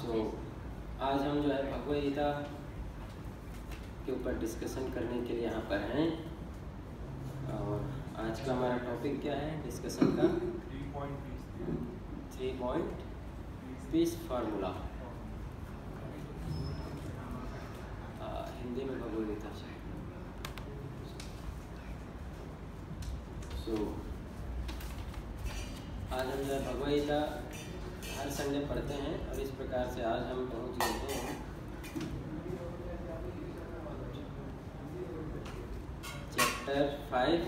आज हम जो है भगवद गीता के ऊपर डिस्कशन करने के लिए यहाँ पर हैं। और आज का हमारा टॉपिक क्या है डिस्कशन का? 3 पॉइंट पीस फार्मूला। हिंदी में भगवद गीता से। आज हम जो है भगवद गीता हर संडे पढ़ते हैं और इस प्रकार से आज हम पहुँच गए हैं चैप्टर 5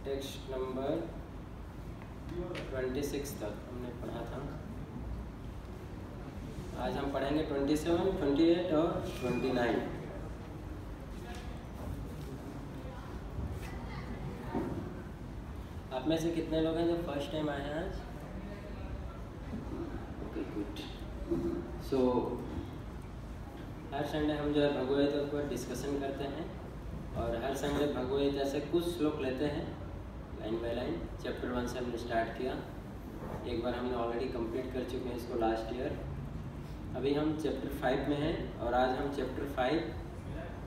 टेक्स्ट नंबर 26 तक हमने पढ़ा था। आज हम पढ़ेंगे 27, 28 और 29। आप में से कितने लोग हैं जो फर्स्ट टाइम आए हैं आज? Okay, good. हर संडे हम जो है भगवद गीता पर डिस्कशन करते हैं और हर संडे भगवद गीता से कुछ श्लोक लेते हैं लाइन बाय लाइन। चैप्टर 1 से हमने स्टार्ट किया। एक बार हमने ऑलरेडी कंप्लीट कर चुके हैं इसको लास्ट ईयर। अभी हम चैप्टर 5 में हैं और आज हम चैप्टर 5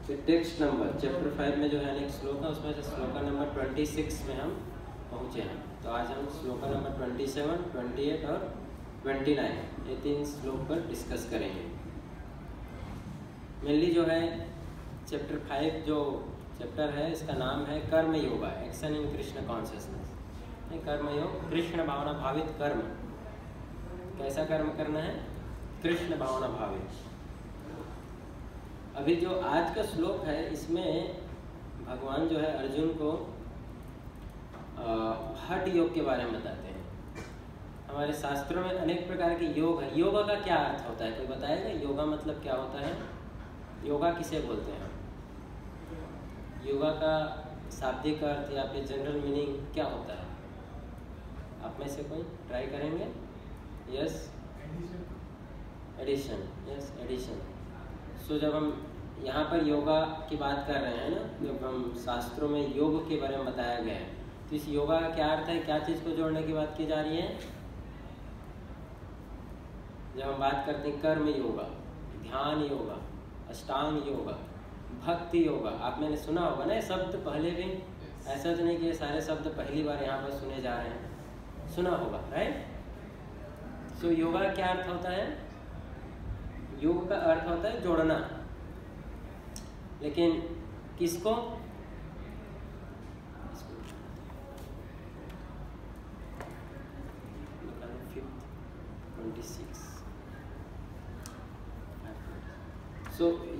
के टेक्स्ट नंबर चैप्टर 5 में जो है अनेक श्लोक है, उसमें से श्लोका नंबर 26 में हम पहुँचे हैं। तो आज हम श्लोका नंबर 27, 28 और 29 ये 3 श्लोक पर डिस्कस करेंगे। मेनली जो है चैप्टर 5 जो चैप्टर है इसका नाम है कर्म yoga, action in Krishna consciousness. कर्म योग, कृष्ण भावना भावित कर्म। कैसा कर्म करना है? कृष्ण भावना भावित। अभी जो आज का श्लोक है इसमें भगवान जो है अर्जुन को हठ योग के बारे में बताते हैं। हमारे शास्त्रों में अनेक प्रकार के योग है। योगा का क्या अर्थ होता है, कोई बताएगा? योगा मतलब क्या होता है? योगा किसे बोलते हैं? योगा का शाब्दिक अर्थ या फिर जनरल मीनिंग क्या होता है? आप में से कोई ट्राई करेंगे? Yes, addition. Yes, addition. So जब हम यहाँ पर योगा की बात कर रहे हैं ना, जब हम शास्त्रों में योग के बारे में बताया गया है, तो इस योगा का क्या अर्थ है? क्या चीज़ को जोड़ने की बात की जा रही है? जब हम बात करते हैं कर्म योगा, ध्यान योगा, अष्टांग योगा, भक्ति योगा, आप मैंने सुना होगा ना ये शब्द पहले भी। ऐसा तो नहीं कि ये सारे शब्द पहली बार यहाँ पर सुने जा रहे हैं, सुना होगा, राइट? सो योगा का क्या अर्थ होता है? योग का अर्थ होता है जोड़ना। लेकिन किसको?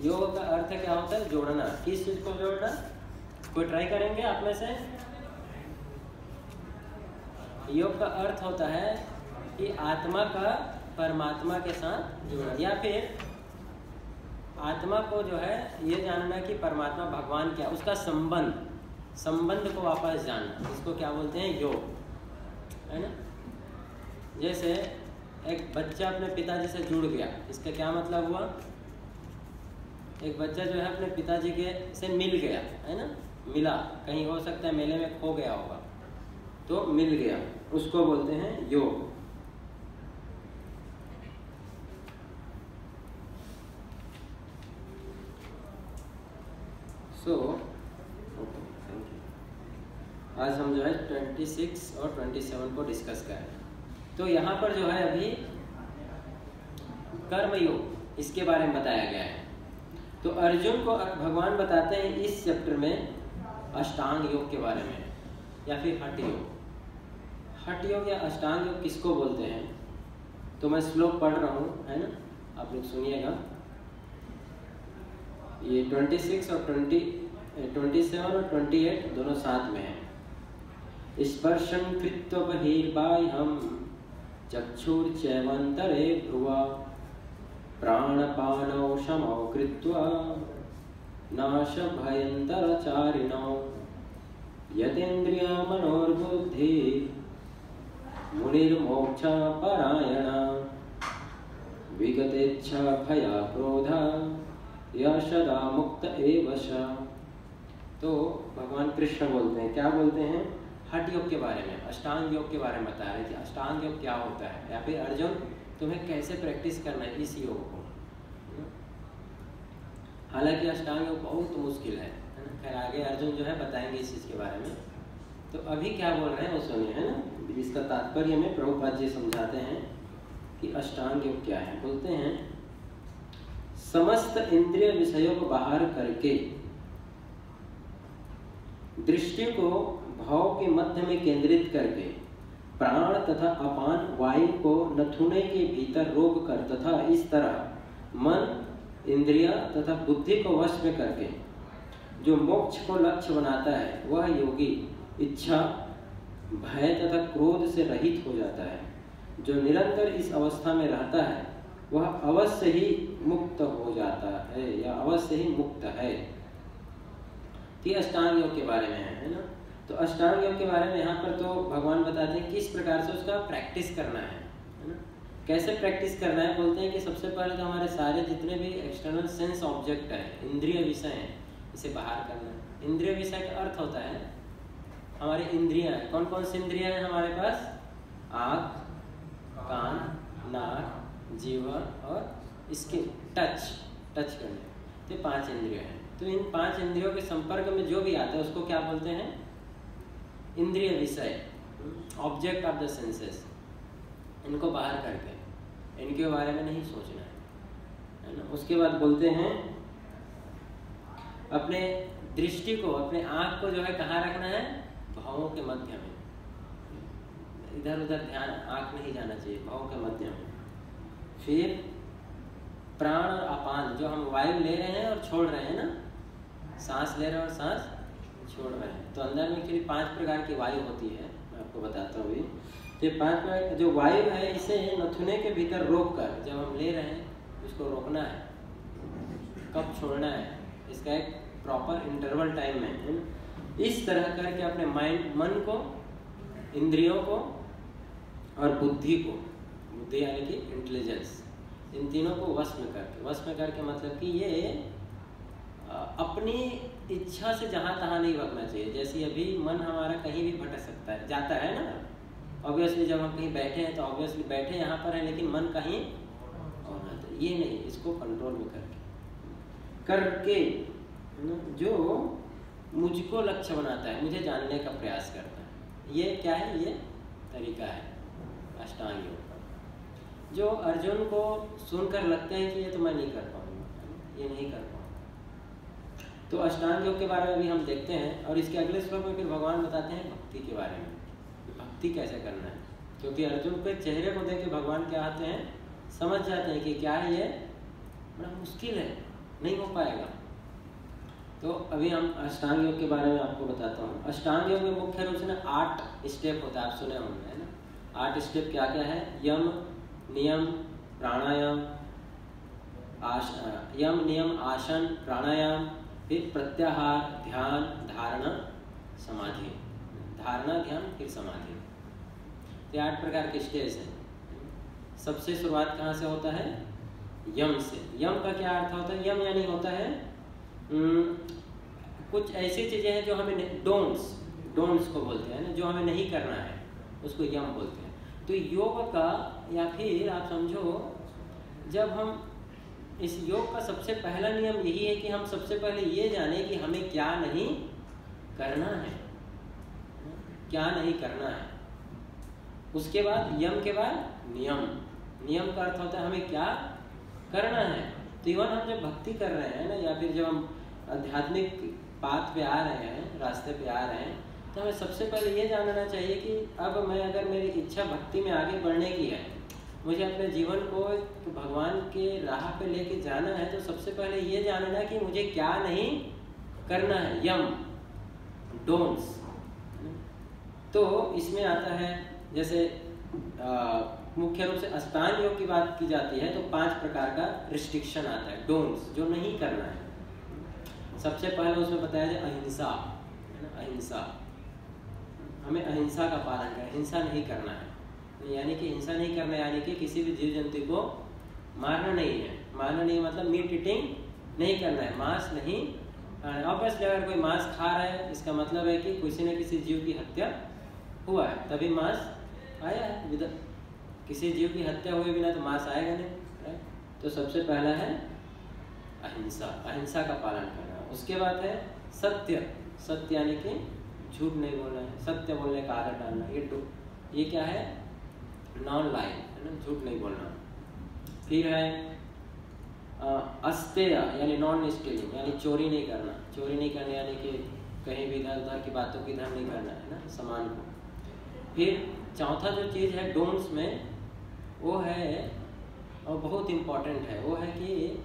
योग का अर्थ क्या होता है? जोड़ना। किस चीज को जोड़ना? कोई ट्राई करेंगे आप में से? योग का अर्थ होता है कि आत्मा का परमात्मा के साथ जुड़ना, या फिर आत्मा को जो है ये जानना कि परमात्मा भगवान क्या, उसका संबंध को वापस जानना। इसको क्या बोलते हैं? योग, है ना? जैसे एक बच्चा अपने पिताजी से जुड़ गया, इसका क्या मतलब हुआ? एक बच्चा जो है अपने पिताजी के से मिल गया, है ना? मिला, कहीं हो सकता है मेले में खो गया होगा, तो मिल गया, उसको बोलते हैं योग। आज हम जो है 26 और 27 को डिस्कस कर रहे हैं। तो यहाँ पर जो है अभी कर्म योग इसके बारे में बताया गया है। तो अर्जुन को भगवान बताते हैं इस चैप्टर में अष्टांग योग के बारे में, या फिर हठ योग। हठ योग या अष्टांग योग किसको बोलते हैं? तो मैं श्लोक पढ़ रहा हूँ, है ना? आप लोग सुनिएगा। ये 26 और 27 और 28 दोनों साथ में है। स्पर्शं कृत्वा बहिर्बाह्यं चक्षुर्चैवान्तरे भ्रुवा प्राणपानौ शमौ कृत्वा नाशभयन्तरचारिणौ यतेन्द्रियमनोर्बुद्धि मुनिर्मोक्षपरायणा विगतेच्छा भया क्रोधा यशदा मुक्त एव स। तो भगवान कृष्ण बोलते हैं, क्या बोलते हैं? हठ योग के बारे में, अष्टांग योग के बारे में बता रहे थे। अष्टांग योग क्या होता है, या फिर अर्जुन तुम्हें कैसे प्रैक्टिस करना है इस योग को। हालांकि अष्टांग योग बहुत मुश्किल है ना। खैर आगे अर्जुन जो है बताएंगे इस चीज़ के बारे में। तो अभी क्या बोल रहे हैं वो सुनिए, है ना। इसका तात्पर्य में प्रभुपाद जी समझाते हैं कि अष्टांग योग क्या है। बोलते हैं समस्त इंद्रिय विषयों को बाहर करके दृष्टि को भाव के मध्य में केंद्रित करके प्राण तथा अपान वायु को नथुने के भीतर रोक कर तथा इस तरह मन इंद्रिय तथा बुद्धि को वश में करके जो मोक्ष को लक्ष्य बनाता है वह योगी इच्छा भय तथा क्रोध से रहित हो जाता है। जो निरंतर इस अवस्था में रहता है वह अवश्य ही मुक्त हो जाता है या अवश्य ही मुक्त है। तो अष्टांग योग के बारे में है ना। तो अष्टांग योग के बारे में यहाँ पर तो भगवान बताते हैं किस प्रकार से उसका प्रैक्टिस करना है ना। कैसे प्रैक्टिस करना है, बोलते हैं कि सबसे पहले तो हमारे सारे जितने भी एक्सटर्नल सेंस ऑब्जेक्ट है, इंद्रिय विषय हैं, इसे बाहर करना है। इंद्रिय विषय का अर्थ होता है हमारी इंद्रियां। कौन कौन सी इंद्रियां हैं हमारे पास? आँख, कान, नाक, जीवा और इसके टच करने, तो 5 इंद्रिय हैं। तो इन 5 इंद्रियों के संपर्क में जो भी आता है उसको क्या बोलते हैं? इंद्रिय विषय, ऑब्जेक्ट ऑफ द सेंसेस। इनको बाहर करके इनके बारे में नहीं सोचना है ना। उसके बाद बोलते हैं अपने दृष्टि को, अपने आँख को जो है कहाँ रखना है? भावों के मध्य में। इधर उधर ध्यान, आँख नहीं जाना चाहिए, भावों के मध्य में। फिर प्राण और अपान, जो हम वायु ले रहे हैं और छोड़ रहे हैं ना, सांस ले रहे हैं और सांस छोड़ रहे हैं। तो अंदर में एक्चुअली 5 प्रकार की वायु होती है, मैं आपको बताता हूँ। तो 5 प्रकार जो वायु है इसे नथुने के भीतर रोक कर, जब हम ले रहे हैं उसको रोकना है, कब छोड़ना है, इसका एक प्रॉपर इंटरवल टाइम है। इस तरह करके अपने माइंड, मन को, इंद्रियों को और बुद्धि को, बुद्धि यानी कि इंटेलिजेंस, इन तीनों को वश में करके मतलब कि ये अपनी इच्छा से जहाँ तहाँ नहीं भटकना चाहिए। जैसे अभी मन हमारा कहीं भी भटक सकता है, जाता है ना। ऑब्वियसली जब हम कहीं बैठे हैं तो ऑब्वियसली बैठे यहाँ पर है, लेकिन मन कहीं और रहता है। ये नहीं, इसको कंट्रोल में करके जो मुझको लक्ष्य बनाता है, मुझे जानने का प्रयास करता है। ये क्या है? ये तरीका है अष्टांग योग का। जो अर्जुन को सुनकर लगते हैं कि ये तो मैं नहीं कर पाऊंगा, ये नहीं कर पाऊंगा। तो अष्टांग योग के बारे में भी हम देखते हैं। और इसके अगले श्लोक में फिर भगवान बताते हैं भक्ति के बारे में, भक्ति कैसे करना है। क्योंकि अर्जुन के चेहरे को देख के भगवान क्या आते हैं, समझ जाते हैं कि क्या है, ये बड़ा मुश्किल है, नहीं हो पाएगा। तो अभी हम अष्टांग योग के बारे में आपको बताता हूँ। अष्टांग योग में मुख्य रूप से ना 8 स्टेप होता है, आप सुने होंगे है ना। 8 स्टेप क्या क्या है? यम, नियम, प्राणायाम, यम, नियम, आसन, प्राणायाम, फिर प्रत्याहार, ध्यान, धारणा, समाधि। धारणा, ध्यान, फिर समाधि। ये 8 प्रकार के स्टेज हैं। सबसे शुरुआत कहाँ से होता है? यम से। यम का क्या अर्थ होता है? यम यानी होता है कुछ ऐसी चीजें हैं जो हमें डोंट्स को बोलते हैं ना, जो हमें नहीं करना है, उसको यम बोलते हैं। तो योग का, या फिर आप समझो, जब हम इस योग का सबसे पहला नियम यही है कि हम सबसे पहले ये जाने कि हमें क्या नहीं करना है, क्या नहीं करना है। उसके बाद यम के बाद नियम। नियम का अर्थ होता है हमें क्या करना है। तो इवन हम जब भक्ति कर रहे हैं ना, या फिर जब हम आध्यात्मिक पाथ पे आ रहे हैं, रास्ते पे आ रहे हैं, तो हमें सबसे पहले ये जानना चाहिए कि अब मैं, अगर मेरी इच्छा भक्ति में आगे बढ़ने की है, मुझे अपने जीवन को भगवान के राह पे लेके जाना है, तो सबसे पहले ये जानना कि मुझे क्या नहीं करना है। यम, डोंट्स। तो इसमें आता है, जैसे मुख्य रूप से अष्टांग योग की बात की जाती है तो 5 प्रकार का रिस्ट्रिक्शन आता है, डोंट्स, जो नहीं करना है। सबसे पहले उसमें बताया जाए अहिंसा, है ना। अहिंसा, हमें अहिंसा का पालन करें, हिंसा नहीं करना है। यानी कि हिंसा नहीं करना यानी कि किसी भी जीव जंतु को मारना नहीं है। मारना नहीं मतलब मीट ईटिंग नहीं करना है, मांस नहीं। ऑब्वियसली अगर कोई मांस खा रहा है, इसका मतलब है कि किसी न किसी जीव की हत्या हुआ है तभी मांस आया है। किसी जीव की हत्या हुए बिना तो मांस आएगा नहीं, राइट। तो सबसे पहला है अहिंसा, अहिंसा का पालन करना। उसके बाद है सत्य, सत्य यानी कि झूठ नहीं बोलना है, सत्य बोलने का आदत डालना। ये क्या है? नॉन लाइन, है ना, झूठ नहीं बोलना। फिर है अस्तेय यानी नॉन स्टीलिंग, यानी चोरी नहीं करना। चोरी नहीं करना यानी कि कहीं भी इधर उधर की बातों की इधर नहीं करना है ना, सामान को। फिर चौथा जो चीज़ है डोंट्स में, वो है और बहुत इम्पोर्टेंट है, वो है कि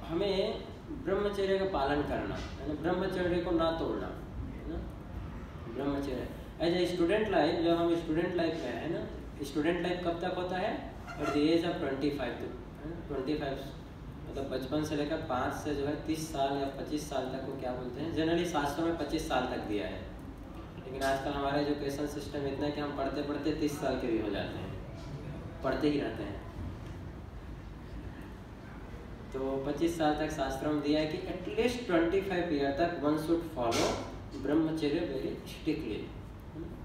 हमें ब्रह्मचर्य का पालन करना, है ना, ब्रह्मचर्य को ना तोड़ना, है ना। ब्रह्मचर्य एज ए स्टूडेंट लाइफ, जब हम स्टूडेंट लाइफ में है ना, स्टूडेंट लाइफ कब तक होता है? एट द एज ऑफ 25 तक, 25 मतलब बचपन से लेकर 5 से जो है 30 साल या 25 साल तक को क्या बोलते हैं? जनरली शास्त्रों में 25 साल तक दिया है, लेकिन आजकल हमारा एजुकेशन सिस्टम इतना है कि हम पढ़ते पढ़ते 30 साल के भी हो जाते हैं, पढ़ते ही रहते हैं। तो 25 साल तक शास्त्रों में दिया है कि एटलीस्ट 25 ईयर तक वन शुड फॉलो ब्रह्मचर्य वेरी स्ट्रिक्टली।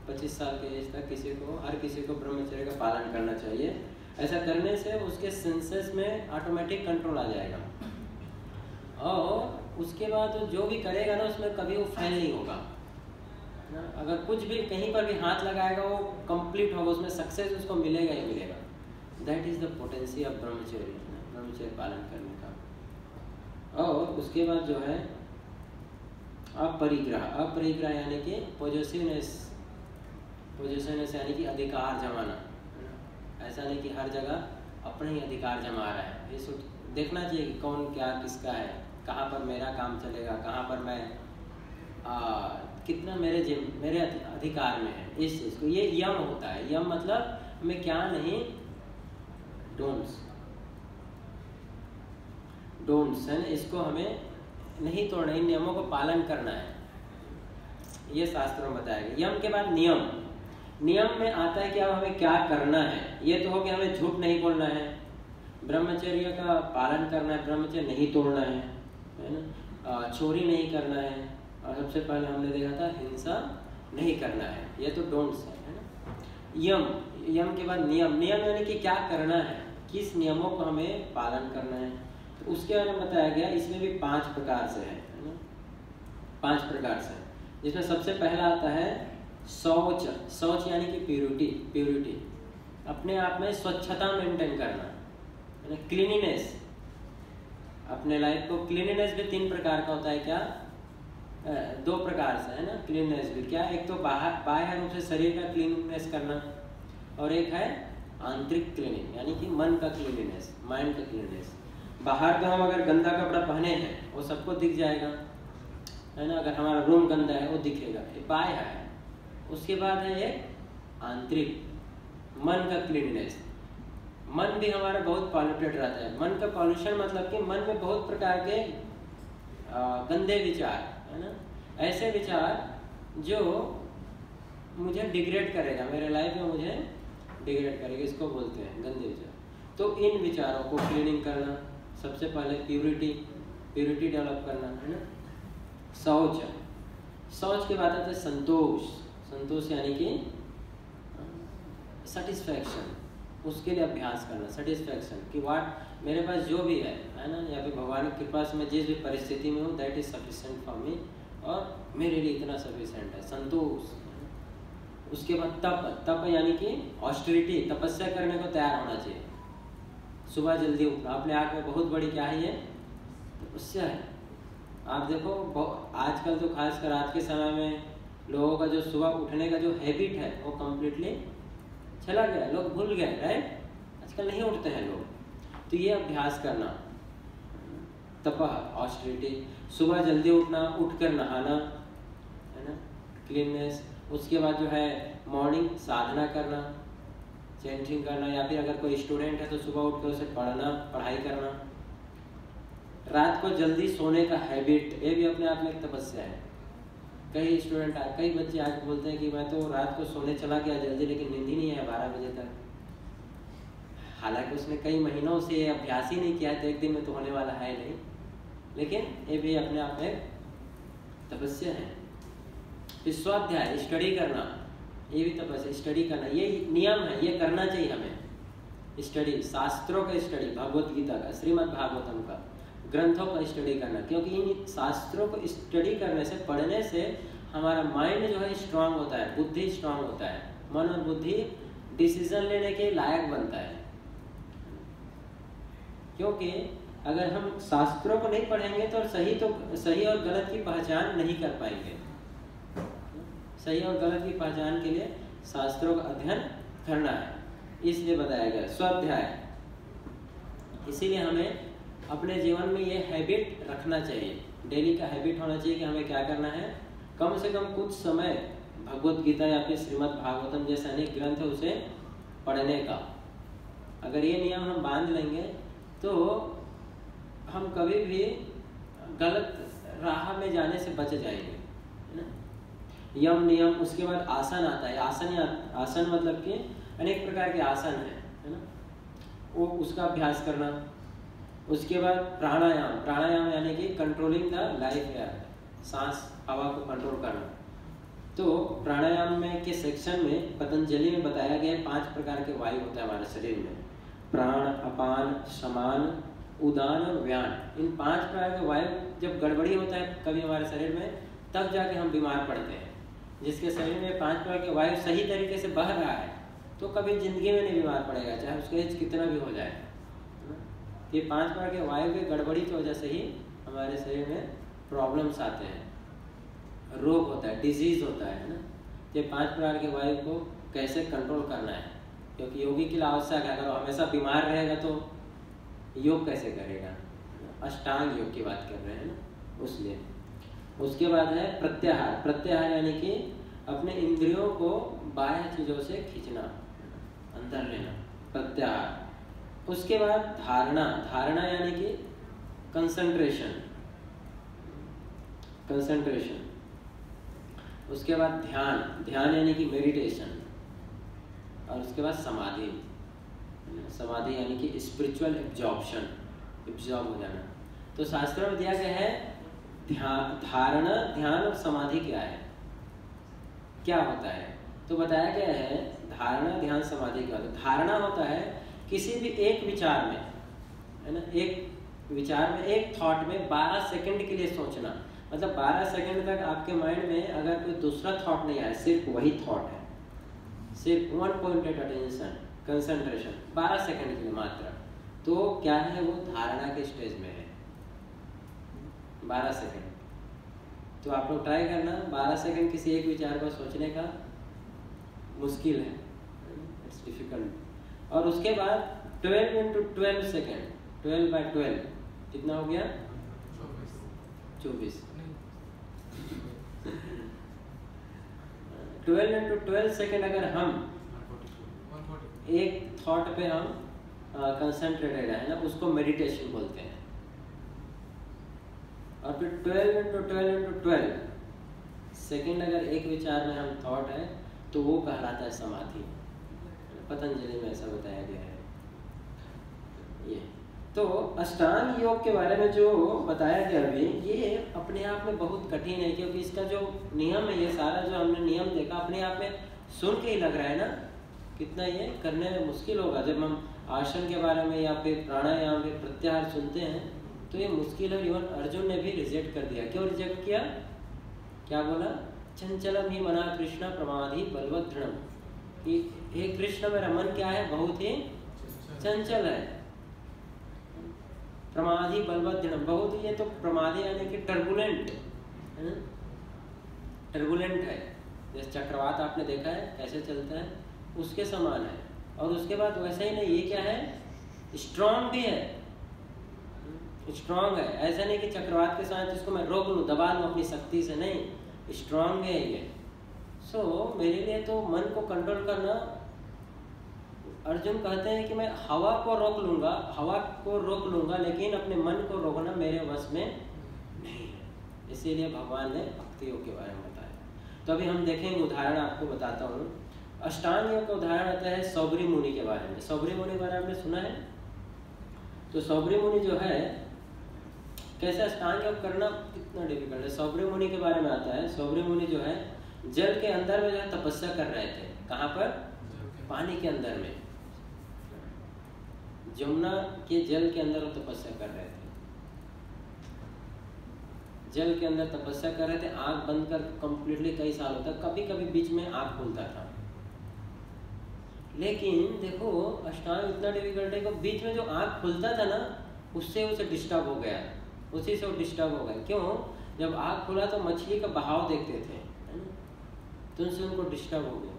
25 साल के एज तक हर किसी को ब्रह्मचर्य का पालन करना चाहिए। ऐसा करने से उसके सेंसेस में ऑटोमेटिक कंट्रोल आ जाएगा, और उसके बाद जो भी करेगा ना उसमें कभी वो फेल नहीं होगा ना। अगर कुछ भी कहीं पर भी हाथ लगाएगा वो कंप्लीट होगा, उसमें सक्सेस उसको मिलेगा ही मिलेगा। That is the potential of ब्रह्मचर्य, ब्रह्मचर्य पालन करने का। और उसके बाद जो है अपरिग्रह, अपरिग्रह यानी कि पोजेसिवनेस, पोजेसिवनेस यानी कि अधिकार जमाना। ऐसा नहीं कि हर जगह अपना ही अधिकार जमा रहा है। ये देखना चाहिए कि कौन क्या किसका है, कहाँ पर मेरा काम चलेगा, कहाँ पर मैं कितना मेरे अधिकार में है, इस चीज़ को। ये यम होता है। यम मतलब हमें क्या नहीं, डोंट्स है ना, इसको हमें नहीं तोड़ना, इन नियमों को पालन करना है, ये शास्त्रों में बताया गया। यम के बाद नियम, नियम में आता है कि अब हमें क्या करना है। ये तो हो कि हमें झूठ नहीं बोलना है, ब्रह्मचर्य का पालन करना है, ब्रह्मचर्य नहीं तोड़ना है ना, चोरी नहीं करना है, और सबसे पहले हमने देखा था हिंसा नहीं करना है। ये तो डोंट्स है ना। यम, यम के बाद नियम, नियम यानी कि क्या करना है, किस नियमों को हमें पालन करना है। तो उसके बारे में बताया गया। इसमें भी 5 प्रकार से है ना, 5 प्रकार से, जिसमें सबसे पहला आता है शौच। शौच यानी कि प्यूरिटी, अपने आप में स्वच्छता मेंटेन करना, है ना, क्लीनिनेस। अपने लाइफ को क्लीनिनेस भी 3 प्रकार का होता है। क्या? 2 प्रकार से है ना क्लीनिनेस भी। क्या? एक तो बाह्य रूप से शरीर का क्लीनिनेस करना, और एक है आंतरिक क्लीनिंग यानी कि मन का क्लीनिनेस, माइंड का क्लीनिनेस। बाहर का हम अगर गंदा कपड़ा पहने हैं वो सबको दिख जाएगा, है ना, अगर हमारा रूम गंदा है वो दिखेगा, ये बाह्य है। उसके बाद है ये आंतरिक, मन का क्लीननेस। मन भी हमारा बहुत पॉल्यूटेड रहता है। मन का पॉल्यूशन मतलब कि मन में बहुत प्रकार के गंदे विचार, है ना, ऐसे विचार जो मुझे डिग्रेड करेगा, मेरे लाइफ में मुझे डिग्रेड करेगा, इसको बोलते हैं गंदे विचार। तो इन विचारों को क्लीनिंग करना, सबसे पहले प्यूरिटी डेवलप करना, है ना। शौच, शौच के बाद आता है संतोष। संतोष यानी कि सेटिस्फैक्शन, उसके लिए अभ्यास करना, सेटिस्फैक्शन कि वाट मेरे पास जो भी है ना, या फिर भगवान की कृपा से मैं जिस भी परिस्थिति में हूँ, that is sufficient for me, और मेरे लिए इतना सफिशिएंट है, संतोष। उसके बाद तप यानी कि ऑस्टेरिटी, तपस्या करने को तैयार होना चाहिए। सुबह जल्दी उठना, अपने आप में बहुत बड़ी क्या है ये तपस्या है। आप देखो आजकल तो खासकर आज के समय में लोगों का जो सुबह उठने का जो हैबिट है वो कम्प्लीटली चला गया, लोग भूल गए, राइट। आजकल नहीं उठते हैं लोग। तो ये अभ्यास करना, तपह ऑस्टेरिटी, सुबह जल्दी उठना, उठकर नहाना, है ना, क्लीननेस। उसके बाद जो है मॉर्निंग साधना करना, चैंटिंग करना, या फिर अगर कोई स्टूडेंट है तो सुबह उठकर उसे पढ़ना, पढ़ाई करना। रात को जल्दी सोने का हैबिट, ये भी अपने आप में एक तपस्या है। कई बच्चे आज बोलते हैं कि मैं तो रात को सोने चला गया जल्दी, लेकिन नींद ही नहीं है 12 बजे तक। हालांकि उसने कई महीनों से ये अभ्यास ही नहीं किया है, तो एक दिन में तो होने वाला है नहीं, लेकिन ये भी अपने आप में तपस्या है। स्वाध्याय, स्टडी करना, ये भी तपस्या, स्टडी करना, ये नियम है, ये करना चाहिए हमें। स्टडी, शास्त्रों का स्टडी, भगवत गीता का, श्रीमद् भागवतम का, ग्रंथों का स्टडी करना, क्योंकि इन शास्त्रों को स्टडी करने से, पढ़ने से हमारा माइंड जो है स्ट्रांग होता है, बुद्धि स्ट्रांग होता है, मन और बुद्धि डिसीजन लेने के लायक बनता है। क्योंकि अगर हम शास्त्रों को नहीं पढ़ेंगे तो सही और गलत की पहचान नहीं कर पाएंगे। सही और गलत की पहचान के लिए शास्त्रों का अध्ययन करना है, इसलिए बताया गया स्वाध्याय। इसीलिए हमें अपने जीवन में ये हैबिट रखना चाहिए, डेली का हैबिट होना चाहिए कि हमें क्या करना है, कम से कम कुछ समय भगवत गीता या फिर श्रीमद् भागवतम जैसे अनेक ग्रंथ है उसे पढ़ने का। अगर ये नियम हम बांध लेंगे तो हम कभी भी गलत राह में जाने से बच जाएंगे, है ना। यम नियम, उसके बाद आसन आता है। आसन मतलब कि अनेक प्रकार के आसन है ना, वो उसका अभ्यास करना। उसके बाद प्राणायाम यानी कि कंट्रोलिंग द लाइफ एयर, सांस हवा को कंट्रोल करना। तो प्राणायाम में के सेक्शन में पतंजलि में बताया गया 5 प्रकार के वायु होता है हमारे शरीर में, प्राण, अपान, समान, उदान और व्यान। इन 5 प्रकार के वायु जब गड़बड़ी होता है कभी हमारे शरीर में, तब जाके हम बीमार पड़ते हैं। जिसके शरीर में 5 प्रकार के वायु सही तरीके से बह रहा है तो कभी जिंदगी में नहीं बीमार पड़ेगा, चाहे उसका एज कितना भी हो जाए। ये 5 प्रकार के वायु की गड़बड़ी की वजह से ही हमारे शरीर में प्रॉब्लम्स आते हैं, रोग होता है, डिजीज होता है ना। ये 5 प्रकार के वायु को कैसे कंट्रोल करना है, क्योंकि योगी के लिए आवश्यक है। अगर वो हमेशा बीमार रहेगा तो योग कैसे करेगा। अष्टांग योग की बात कर रहे हैं ना, उसलिए। उसके बाद है प्रत्याहार। प्रत्याहार यानी कि अपने इंद्रियों को बाह्य चीजों से खींचना, अंदर लेना, प्रत्याहार। उसके बाद धारणा यानी कि कंसंट्रेशन। उसके बाद ध्यान यानी कि मेडिटेशन। और उसके बाद समाधि यानी कि स्पिरिचुअल एब्जॉर्ब हो जाना। तो शास्त्रों में दिया गया है धारणा, ध्यान और समाधि क्या होता है। तो बताया गया है धारणा, ध्यान, समाधि क्या होता है। धारणा होता है किसी भी एक विचार में, है ना, एक विचार में, एक थॉट में 12 सेकंड के लिए सोचना। मतलब 12 सेकंड तक आपके माइंड में अगर कोई दूसरा थॉट नहीं आया, सिर्फ वही थॉट है, सिर्फ one pointed attention, concentration 12 second के लिए मात्र, तो क्या है, वो धारणा के स्टेज में है। 12 सेकंड। तो आप लोग ट्राई करना, 12 सेकंड किसी एक विचार को सोचने का मुश्किल है, इट्स डिफिकल्ट। और उसके बाद 12 × 12 सेकंड, 12/12 कितना हो गया, 24। 12 × 12 सेकंड अगर हम एक थॉट पे हम कंसंट्रेटेड है ना, उसको मेडिटेशन बोलते हैं। और फिर 12 × 12 × 12 सेकंड अगर एक विचार में हम थॉट है तो वो कहलाता है समाधि। पतंजलि में ऐसा बताया गया है। ये तो अष्टांग योग के बारे में जो बताया गया अभी, ये अपने आप में बहुत कठिन है, क्योंकि इसका जो नियम है, ये सारा जो हमने नियम देखा अपने आप में सुन के ही लग रहा है ना, कितना ये करने में मुश्किल होगा। जब हम आसन के बारे में या फिर प्राणायाम के प्रत्याहार सुनते हैं तो ये मुश्किल है। इवन अर्जुन ने भी रिजेक्ट कर दिया। क्यों रिजेक्ट किया, क्या बोला, चंचलम ही मना कृष्ण प्रमादी बलवत दृढ़, कि हे कृष्ण मेरा मन क्या है, बहुत ही चंचल है, प्रमादी बलवत दृढ़, बहुत ही, ये तो प्रमादी यानी कि टर्बुलेंट है ना, टर्बुलेंट है। जैसे चक्रवात आपने देखा है कैसे चलता है, उसके समान है। और उसके बाद वैसे ही नहीं, ये क्या है, स्ट्रांग भी है, स्ट्रांग है। ऐसा नहीं कि चक्रवात के साथ इसको मैं रोक लूँ, दबा लूँ अपनी शक्ति से, नहीं, स्ट्रांग है ये। मेरे लिए तो मन को कंट्रोल करना, अर्जुन कहते हैं कि मैं हवा को रोक लूंगा लेकिन अपने मन को रोकना मेरे वश में नहीं है। इसीलिए भगवान ने भक्ति योग के बारे में बताया। तो अभी हम देखेंगे, उदाहरण आपको बताता हूँ। अष्टांग योग का उदाहरण आता है सौबरी मुनि के बारे में। सौबरी मुनि के बारे में आपने सुना है? तो सौबरी मुनि जो है, कैसे अष्टांग योग करना कितना डिफिकल्ट है, सौबरी मुनि के बारे में आता है। सौबरी मुनि जो है जल के अंदर में जो है तपस्या कर रहे थे। कहाँ पर? पानी के अंदर में, यमुना के जल के अंदर वो तपस्या कर रहे थे। जल के अंदर तपस्या कर रहे थे, आंख बंद कर कंप्लीटली कई साल होता, कभी कभी बीच में आंख खुलता था। लेकिन देखो अष्टांग इतना डिफिकल्ट है कि बीच में जो आंख खुलता था ना, उससे उसे डिस्टर्ब हो गया, उसी से वो डिस्टर्ब हो गया। क्यों? जब आंख खुला तो मछली का बहाव देखते थे, है ना, तो उनसे उनको डिस्टर्ब हो गया।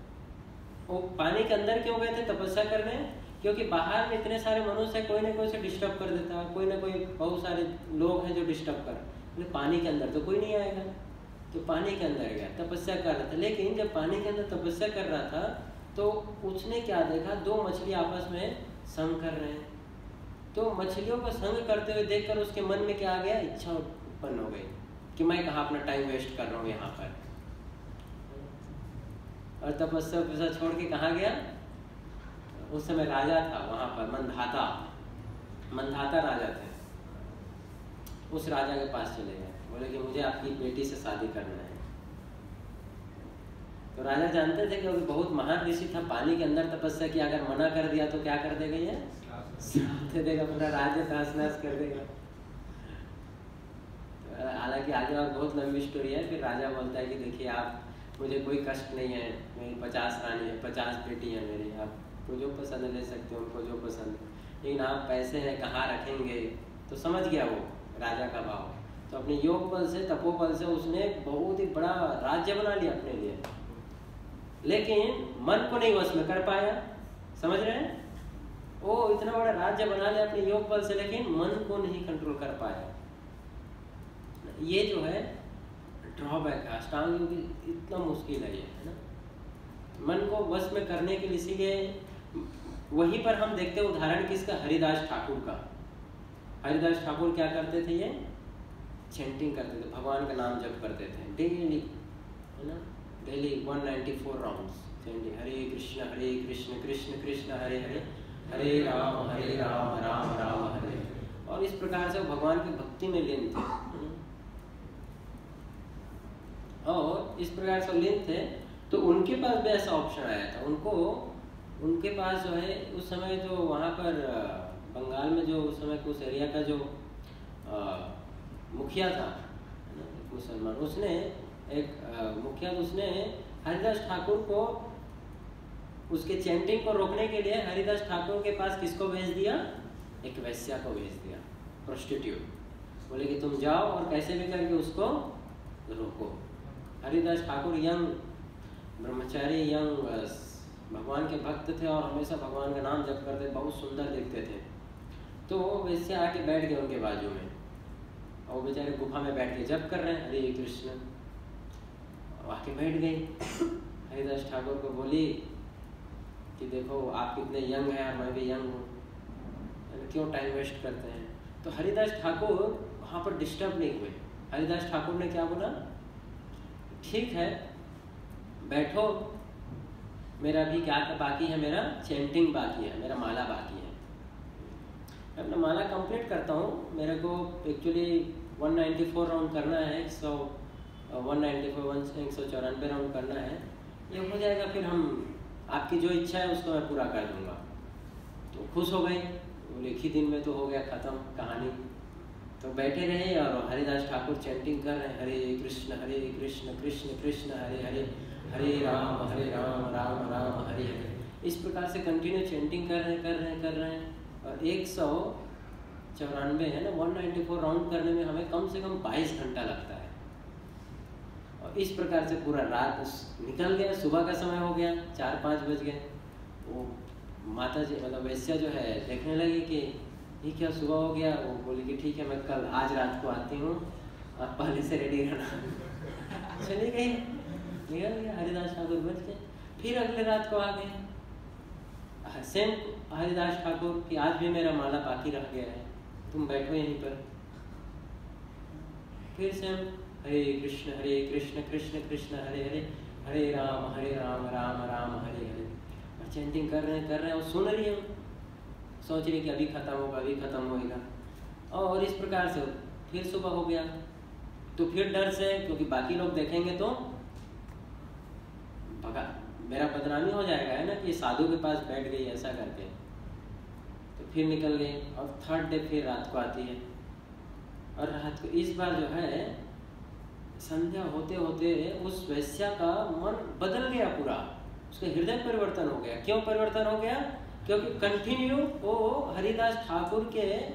वो पानी के अंदर क्यों गए थे तपस्या करने? क्योंकि बाहर में इतने सारे मनुष्य है, कोई ना कोई से डिस्टर्ब कर देता है, कोई ना कोई बहुत सारे लोग हैं जो डिस्टर्ब कर। पानी के अंदर तो कोई नहीं आएगा, तो पानी के अंदर गया, तपस्या कर रहा था। लेकिन जब पानी के अंदर तपस्या कर रहा था तो उसने क्या देखा, दो मछली आपस में संग कर रहे हैं। तो मछलियों को संग करते हुए देखकर उसके मन में क्या आ गया, इच्छा उत्पन्न हो गई कि मैं कहाँ अपना टाइम वेस्ट कर रहा हूँ यहाँ पर। और तपस्या छोड़ के कहाँ गया? उस समय राजा था वहां पर, मंधाता राजा थे। उस राजा के पास चले गए, बोले कि मुझे आपकी बेटी से शादी करना है। तो राजा जानते थे कि वो बहुत महान ऋषि था, पानी के अंदर तपस्या किया, अगर मना कर दिया तो क्या कर देगा, ये श्राप दे देगा, पूरा राज्य तहस-नहस कर देगा। हालांकि आगे और बहुत लंबी स्टोरी है। फिर राजा बोलता है कि देखिए आप, मुझे कोई कष्ट नहीं है, मेरी 50 रानी है, 50 बेटी है मेरी, आपको जो पसंद ले सकते हो, उनको जो पसंद, लेकिन आप पैसे हैं कहाँ रखेंगे। तो समझ गया वो राजा का भाव। तो अपने योग बल से, तपोबल से उसने बहुत ही बड़ा राज्य बना लिया अपने लिए, लेकिन मन को नहीं वश में कर पाया। समझ रहे हैं? वो इतना बड़ा राज्य बना लिया अपने योग बल से, लेकिन मन को नहीं कंट्रोल कर पाया। ये जो है ड्रॉबैक है, अष्टांग योग इतना मुश्किल है ये, है ना, मन को वश में करने के लिए। इसीलिए वहीं पर हम देखते हैं उदाहरण किसका, हरिदास ठाकुर का। हरिदास ठाकुर क्या करते थे, ये चैंटिंग करते थे, भगवान का नाम जप करते थे डेली, है ना, डेली 194 राउंड्स चैंटिंग, हरे कृष्ण कृष्ण कृष्ण हरे हरे, हरे राम राम राम हरे। और इस प्रकार से भगवान की भक्ति में लीन थे, और इस प्रकार से लीन थे। तो उनके पास भी ऐसा ऑप्शन आया था, उनके पास जो है उस समय जो वहाँ पर बंगाल में जो उस समय उस एरिया का जो मुखिया था, मुसलमान, उसने एक मुखिया, उसने हरिदास ठाकुर को, उसके चैंटिंग को रोकने के लिए हरिदास ठाकुर के पास किसको भेज दिया, एक वैश्या को भेज दिया, प्रोस्टिट्यूट। बोले कि तुम जाओ और कैसे भी करके उसको रोको। हरिदास ठाकुर यंग ब्रह्मचारी, यंग भगवान के भक्त थे और हमेशा भगवान का नाम जप करते, बहुत सुंदर दिखते थे। तो वो वैसे आके बैठ गए उनके बाजू में, और वो बेचारे गुफा में बैठ के जप कर रहे हैं हरे कृष्ण। आके बैठ गई, हरिदास ठाकुर को बोली कि देखो आप कितने यंग हैं और मैं भी यंग हूँ, क्यों टाइम वेस्ट करते हैं। तो हरिदास ठाकुर वहाँ पर डिस्टर्ब नहीं हुए। हरिदास ठाकुर ने क्या बोला, ठीक है बैठो, मेरा भी क्या बाकी है, मेरा चैंटिंग बाकी है, मेरा माला बाकी है, मैं अपना माला कंप्लीट करता हूँ। मेरे को एक्चुअली 194 राउंड करना है, 194 राउंड करना है, ये हो जाएगा, फिर हम आपकी जो इच्छा है उसको मैं पूरा कर दूंगा। तो खुश हो गई, वो एक ही दिन में तो हो गया ख़त्म कहानी। तो बैठे रहे और हरिदास ठाकुर चैंटिंग कर रहे हैं, हरे कृष्ण कृष्ण कृष्ण हरे हरे, हरे राम राम राम हरे हरे। इस प्रकार से कंटिन्यू चैंटिंग कर रहे हैं। और 194 है ना, 194 राउंड करने में हमें कम से कम 22 घंटा लगता है। और इस प्रकार से पूरा रात निकल गया, सुबह का समय हो गया, 4-5 बज गए। वो माता जी मतलब वैश्या जो है देखने लगी कि ये क्या सुबह हो गया। वो बोली कि ठीक है मैं कल आज रात को आती हूँ, आप पहले से रेडी रहना। चली गई, निकल गया हरिदास ठाकुर बच गए। फिर अगले रात को आ गए सेम हरिदास ठाकुर कि आज भी मेरा माला बाकी रह गया है, तुम बैठो यहीं पर। फिर सेम हरे कृष्ण कृष्ण कृष्ण हरे हरे, हरे राम राम हरे हरे। चैंटिंग कर रहे हैं और सुन रही हूँ, सोच रही कि अभी खत्म होगा। और इस प्रकार से फिर सुबह हो गया। तो फिर डर से, क्योंकि बाकी लोग देखेंगे तो मेरा बदनामी हो जाएगा, है ना, कि साधु के पास बैठ गई ऐसा करके। तो फिर निकल गई और थर्ड डे फिर रात को आती है, और रात को इस बार जो है संध्या होते होते उस वैश्या का मन बदल गया पूरा, उसका हृदय परिवर्तन हो गया। क्यों परिवर्तन हो गया? क्योंकि कंटिन्यू वो हरिदास ठाकुर के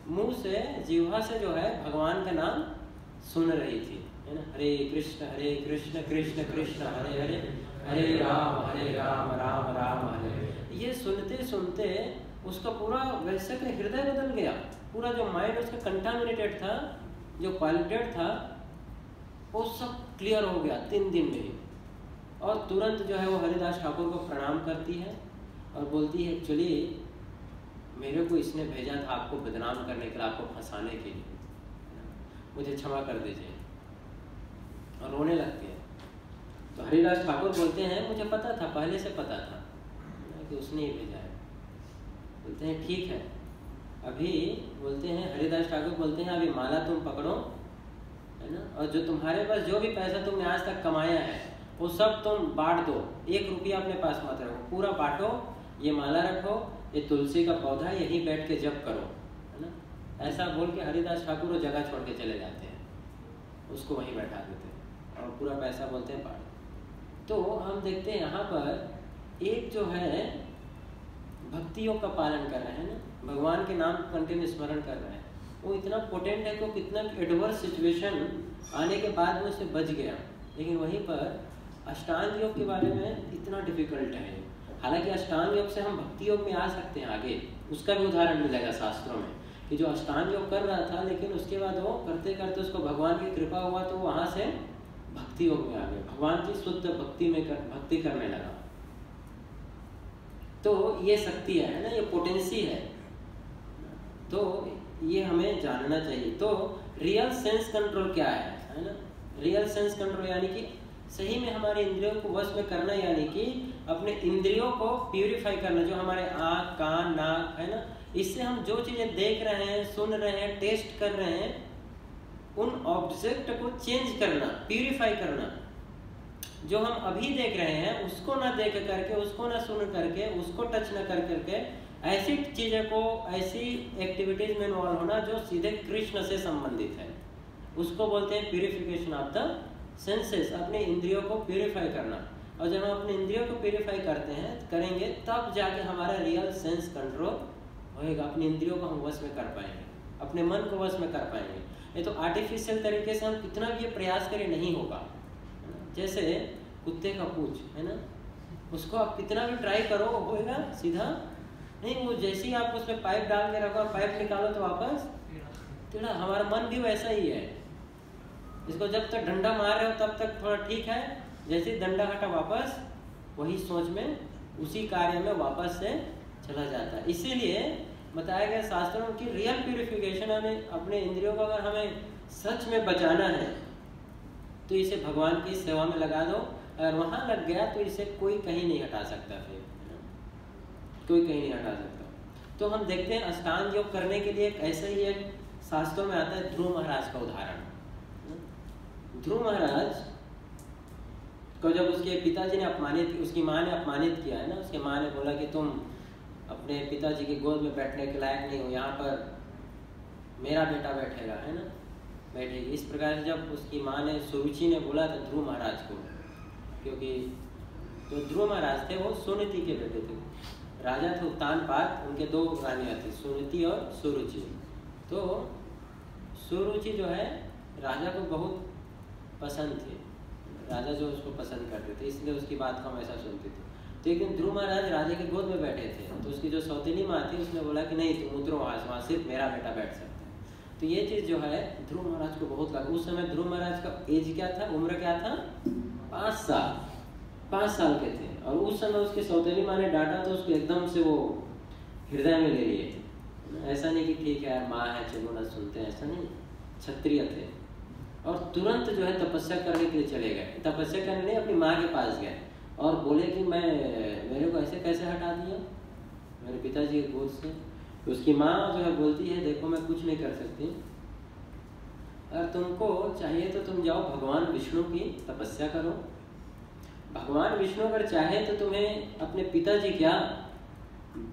मुंह से, जिह्वा से जो है भगवान का नाम सुन रही थी, है ना, हरे कृष्ण कृष्ण कृष्ण हरे हरे, हरे राम राम राम हरे। ये सुनते सुनते उसका पूरा वैसे का हृदय बदल गया, पूरा जो माइंड उसका कंटामिनेटेड था, जो पॉल्यूटेड था, वो सब क्लियर हो गया 3 दिन में ही। और तुरंत जो है वो हरिदास ठाकुर को प्रणाम करती है और बोलती है, एक्चुअली मेरे को इसने भेजा था आपको बदनाम करने के लिए, आपको फंसाने के लिए, मुझे क्षमा कर दीजिए, और रोने लगती है। तो हरिदास ठाकुर बोलते हैं, मुझे पता था, पहले से पता था कि उसने ही भेजा है। बोलते हैं ठीक है, अभी बोलते हैं हरिदास ठाकुर बोलते हैं, अभी माला तुम पकड़ो, है ना, और जो तुम्हारे पास जो भी पैसा तुमने आज तक कमाया है वो सब तुम बांट दो, 1 रुपया अपने पास मत रखो, पूरा बांटो, ये माला रखो, ये तुलसी का पौधा, यहीं बैठ के जप करो, है ना। ऐसा बोल के हरिदास ठाकुर वो जगह छोड़ के चले जाते हैं, उसको वहीं बैठा देते हैं और पूरा पैसा बोलते हैं बांट। तो हम देखते हैं यहाँ पर एक जो है भक्ति योग का पालन कर रहे हैं ना, भगवान के नाम कंटिन्यू स्मरण कर रहे हैं, वो इतना पोटेंट है कि कितना एडवर्स सिचुएशन आने के बाद में उसे बच गया। लेकिन वहीं पर अष्टांग योग के बारे में इतना डिफिकल्ट है। हालांकि अष्टांग योग से हम भक्ति योग में आ सकते हैं आगे, उसका भी उदाहरण मिलेगा शास्त्रों में कि जो अष्टांग योग कर रहा था, लेकिन उसके बाद वो करते करते उसको भगवान की कृपा हुआ तो वहाँ से भक्ति योग में आ गया, भगवान की शुद्ध भक्ति में भक्ति करने लगा। तो ये शक्ति है ना, ये पोटेंसी है, तो ये हमें जानना चाहिए। तो रियल सेंस कंट्रोल क्या है ना, रियल सेंस कंट्रोल यानी कि सही में हमारे इंद्रियों को वश में करना, यानी कि अपने इंद्रियों को प्यूरिफाई करना, जो हमारे आँख कान नाक है ना, इससे हम जो चीजें देख रहे हैं, सुन रहे हैं, टेस्ट कर रहे हैं, उन ऑब्जेक्ट को चेंज करना, प्यूरिफाई करना। जो हम अभी देख रहे हैं उसको ना देख करके, उसको ना सुन करके, उसको टच ना कर करके, ऐसी चीजें को, ऐसी एक्टिविटीज में इन्वॉल्व होना जो सीधे कृष्ण से संबंधित है, उसको बोलते हैं प्यूरिफिकेशन ऑफ द सेंसेस, अपने इंद्रियों को प्यूरिफाई करना। और जब हम अपने इंद्रियों को प्यूरिफाई करते हैं, करेंगे, तब जाके हमारा रियल सेंस कंट्रोल होएगा, अपने इंद्रियों को हम वश में कर पाएंगे, अपने मन को वश में कर पाएंगे। ये तो आर्टिफिशियल तरीके से हम कितना भी प्रयास करें नहीं होगा। जैसे कुत्ते का पूंछ है ना, उसको आप कितना भी ट्राई करो होएगा सीधा नहीं, वो जैसे ही आप उसमें पाइप डाल के रखो और पाइप निकालो तो वापस टेढ़ा। हमारा मन भी वैसा ही है, इसको जब तक डंडा मार रहे हो तब तक थोड़ा ठीक है, जैसे ही डंडा हटा वापस वही सोच में, उसी कार्य में वापस से चला जाता है। इसीलिए बताया गया शास्त्रों में कि रियल प्यूरिफिकेशन, हमें अपने इंद्रियों को अगर हमें सच में बचाना है तो इसे भगवान की सेवा में लगा दो, अगर वहां लग गया तो इसे कोई कहीं नहीं हटा सकता, फिर कोई कहीं नहीं हटा सकता। तो हम देखते हैं अष्टांग योग करने के लिए ऐसे ही एक शास्त्रों में आता है ध्रुव महाराज का उदाहरण। ध्रुव महाराज को जब उसके पिताजी ने अपमानित, उसकी माँ ने अपमानित किया है ना, उसके माँ ने बोला कि तुम अपने पिताजी की गोद में बैठने के लायक नहीं हो, यहाँ पर मेरा बेटा बैठेगा, है ना, बैठेगी। इस प्रकार से जब उसकी माँ ने, सुरुचि ने बोला था ध्रुव महाराज को, क्योंकि तो ध्रुव महाराज थे वो सुनीति के बेटे थे, राजा थे उत्तानपाद, उनके 2 रानियाँ थी, सुनीति और सुरुचि। तो सुरुचि जो है राजा को बहुत पसंद थी, राजा जो उसको पसंद करते थे, इसलिए उसकी बात को हमेशा सुनते थे। तो एक दिन ध्रुव महाराज राजा के गोद में बैठे थे, तो उसकी जो सौतेली माँ थी उसने बोला कि नहीं तुम उतरो वहाँ, सिर्फ मेरा बेटा बैठ सकता है। तो ये चीज़ जो है ध्रुव महाराज को बहुत लगा। उस समय ध्रुव महाराज का एज क्या था, उम्र क्या था, 5 साल के थे। और उस समय उसकी सौतेली माँ ने डांटा तो उसको एकदम से वो हृदय में ले लिए। ऐसा नहीं कि ठीक है यार माँ है चलो ना सुनते हैं, ऐसा नहीं, क्षत्रिय थे। और तुरंत जो है तपस्या करने के लिए चले गए, तपस्या करने नहीं, अपनी माँ के पास गए और बोले कि मेरे को ऐसे कैसे हटा दिया मेरे पिताजी के गोद से। तो उसकी माँ जो है बोलती है देखो मैं कुछ नहीं कर सकती, अगर तुमको चाहिए तो तुम जाओ भगवान विष्णु की तपस्या करो, भगवान विष्णु अगर चाहे तो तुम्हें अपने पिताजी क्या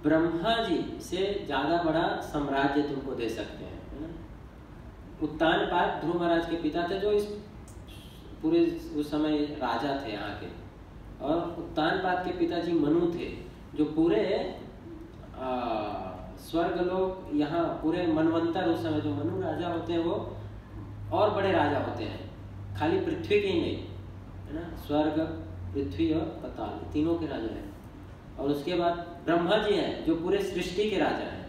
ब्रह्मा जी से ज्यादा बड़ा साम्राज्य तुमको दे सकते हैं, है ना। उत्तानपाद ध्रुव महाराज के पिता थे, जो इस पूरे उस समय राजा थे यहाँ के, और उत्तानपाद के पिताजी मनु थे, जो पूरे स्वर्ग लोग यहाँ पूरे मनवंतर, उस समय जो मनु राजा होते हैं वो और बड़े राजा होते हैं, खाली पृथ्वी के ही नहीं, है ना। स्वर्ग, पृथ्वी और पाताल तीनों के राजा हैं। और उसके बाद ब्रह्मा जी हैं जो पूरे सृष्टि के राजा हैं।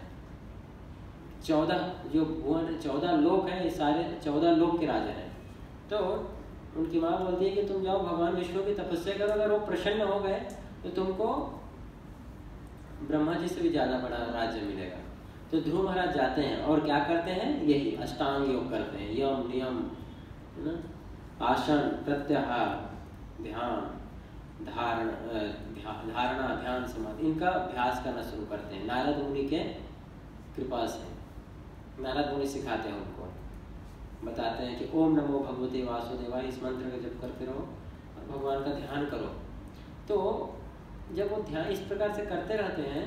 14 जो भुवन 14 लोक हैं, ये सारे 14 लोक के राजा हैं। तो उनकी माँ बोलती है कि तुम जाओ भगवान विष्णु की तपस्या करो, अगर वो प्रसन्न हो गए तो तुमको ब्रह्मा जी से भी ज्यादा बड़ा राज्य मिलेगा। तो ध्रुव महाराज जाते हैं और क्या करते हैं, यही अष्टांग योग करते हैं, यम नियम, है ना, आसन, प्रत्याहार, ध्यान, धारणा, ध्यान, समाधि, इनका अभ्यास करना शुरू करते हैं नारद मुनि के कृपा से। नारद मुनि सिखाते हैं उनको, बताते हैं कि ओम नमो भगवते वासुदेवाय, इस मंत्र का जप करते रहो और भगवान का ध्यान करो। तो जब वो ध्यान इस प्रकार से करते रहते हैं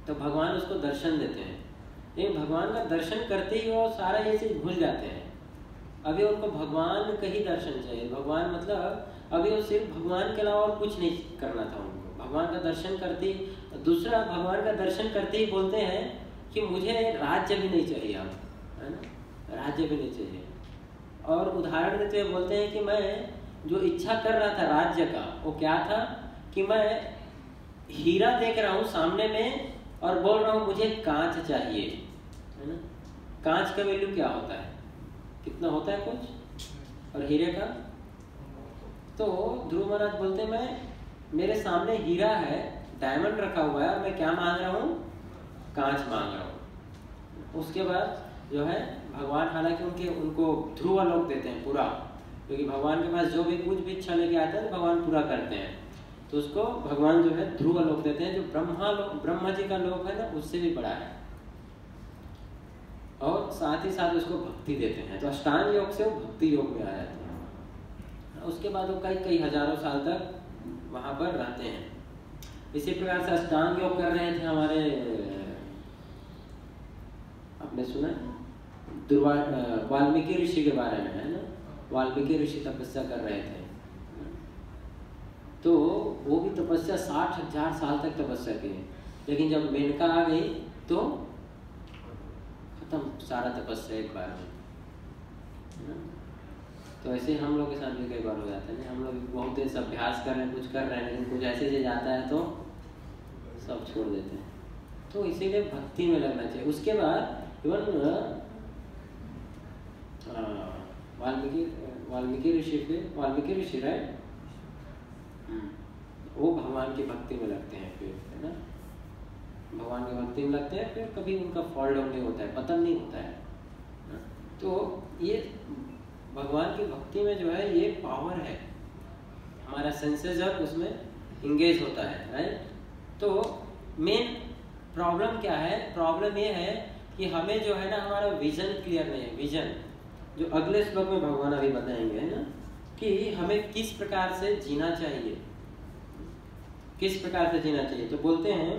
तो भगवान उसको दर्शन देते हैं, लेकिन भगवान का दर्शन करते ही वो सारा ये चीज़ भूल जाते हैं। अभी उनको भगवान का ही दर्शन चाहिए, भगवान मतलब अभी वो सिर्फ भगवान के अलावा और कुछ नहीं करना था उनको। भगवान का दर्शन करते ही, दूसरा भगवान का दर्शन करते ही बोलते हैं कि मुझे राज्य भी नहीं चाहिए अब, है ना, राज्य भी नहीं चाहिए। और उदाहरण देते हुए बोलते हैं कि मैं जो इच्छा कर रहा था राज्य का, वो क्या था कि मैं हीरा देख रहा हूँ सामने में और बोल रहा हूँ मुझे कांच चाहिए, है ना। कांच का वैल्यू क्या होता है, कितना होता है कुछ, और हीरे का। तो ध्रुव महाराज बोलते हैं मैं मेरे सामने हीरा है, डायमंड रखा हुआ है, और मैं क्या मांग रहा हूँ, कांच मांग रहा हूँ। उसके बाद जो है भगवान हालांकि उनको ध्रुव लोक देते हैं पूरा, क्योंकि भगवान के पास जो भी कुछ भी इच्छा लेके आते हैं तो भगवान पूरा करते हैं। तो उसको भगवान जो है ध्रुव लोक देते हैं, जो ब्रह्मा जी का लोक है ना, उससे भी बड़ा है। और साथ ही साथ उसको भक्ति देते हैं, तो अष्टांग योग से वो भक्ति योग में आ जाते हैं। उसके बाद वो कई हजारों साल तक वहां पर रहते हैं। इसी प्रकार से अष्टांग योग कर रहे थे हमारे, आपने सुना वाल्मीकि ऋषि के बारे में, है ना। वाल्मीकि ऋषि तपस्या कर रहे थे, तो वो भी तपस्या 60,000 साल तक तपस्या की, लेकिन जब मेनका आ गई तो खत्म सारा तपस्या एक बार में, है ना। तो ऐसे हम लोग के साथ भी कई बार हो जाता है, हम लोग बहुत देर से अभ्यास कर रहे हैं, कुछ कर रहे हैं, लेकिन कुछ ऐसे से जाता है तो सब छोड़ देते हैं। तो इसीलिए भक्ति में लगना चाहिए। उसके बाद इवन वाल्मीकि ऋषि राइट, वो भगवान की भक्ति में लगते हैं फिर, है ना, भगवान की भक्ति में लगते हैं, फिर कभी उनका फॉल डाउन नहीं होता है, पतन नहीं होता है। तो ये भगवान की भक्ति में जो है ये पावर है, हमारा सेंसेस अब उसमें इंगेज होता है, राइट। तो मेन प्रॉब्लम क्या है, प्रॉब्लम ये है कि हमें जो है ना हमारा विजन क्लियर नहीं है। विजन जो अगले श्लोक में भगवान अभी बताएंगे, है ना, कि हमें किस प्रकार से जीना चाहिए, किस प्रकार से जीना चाहिए। तो बोलते हैं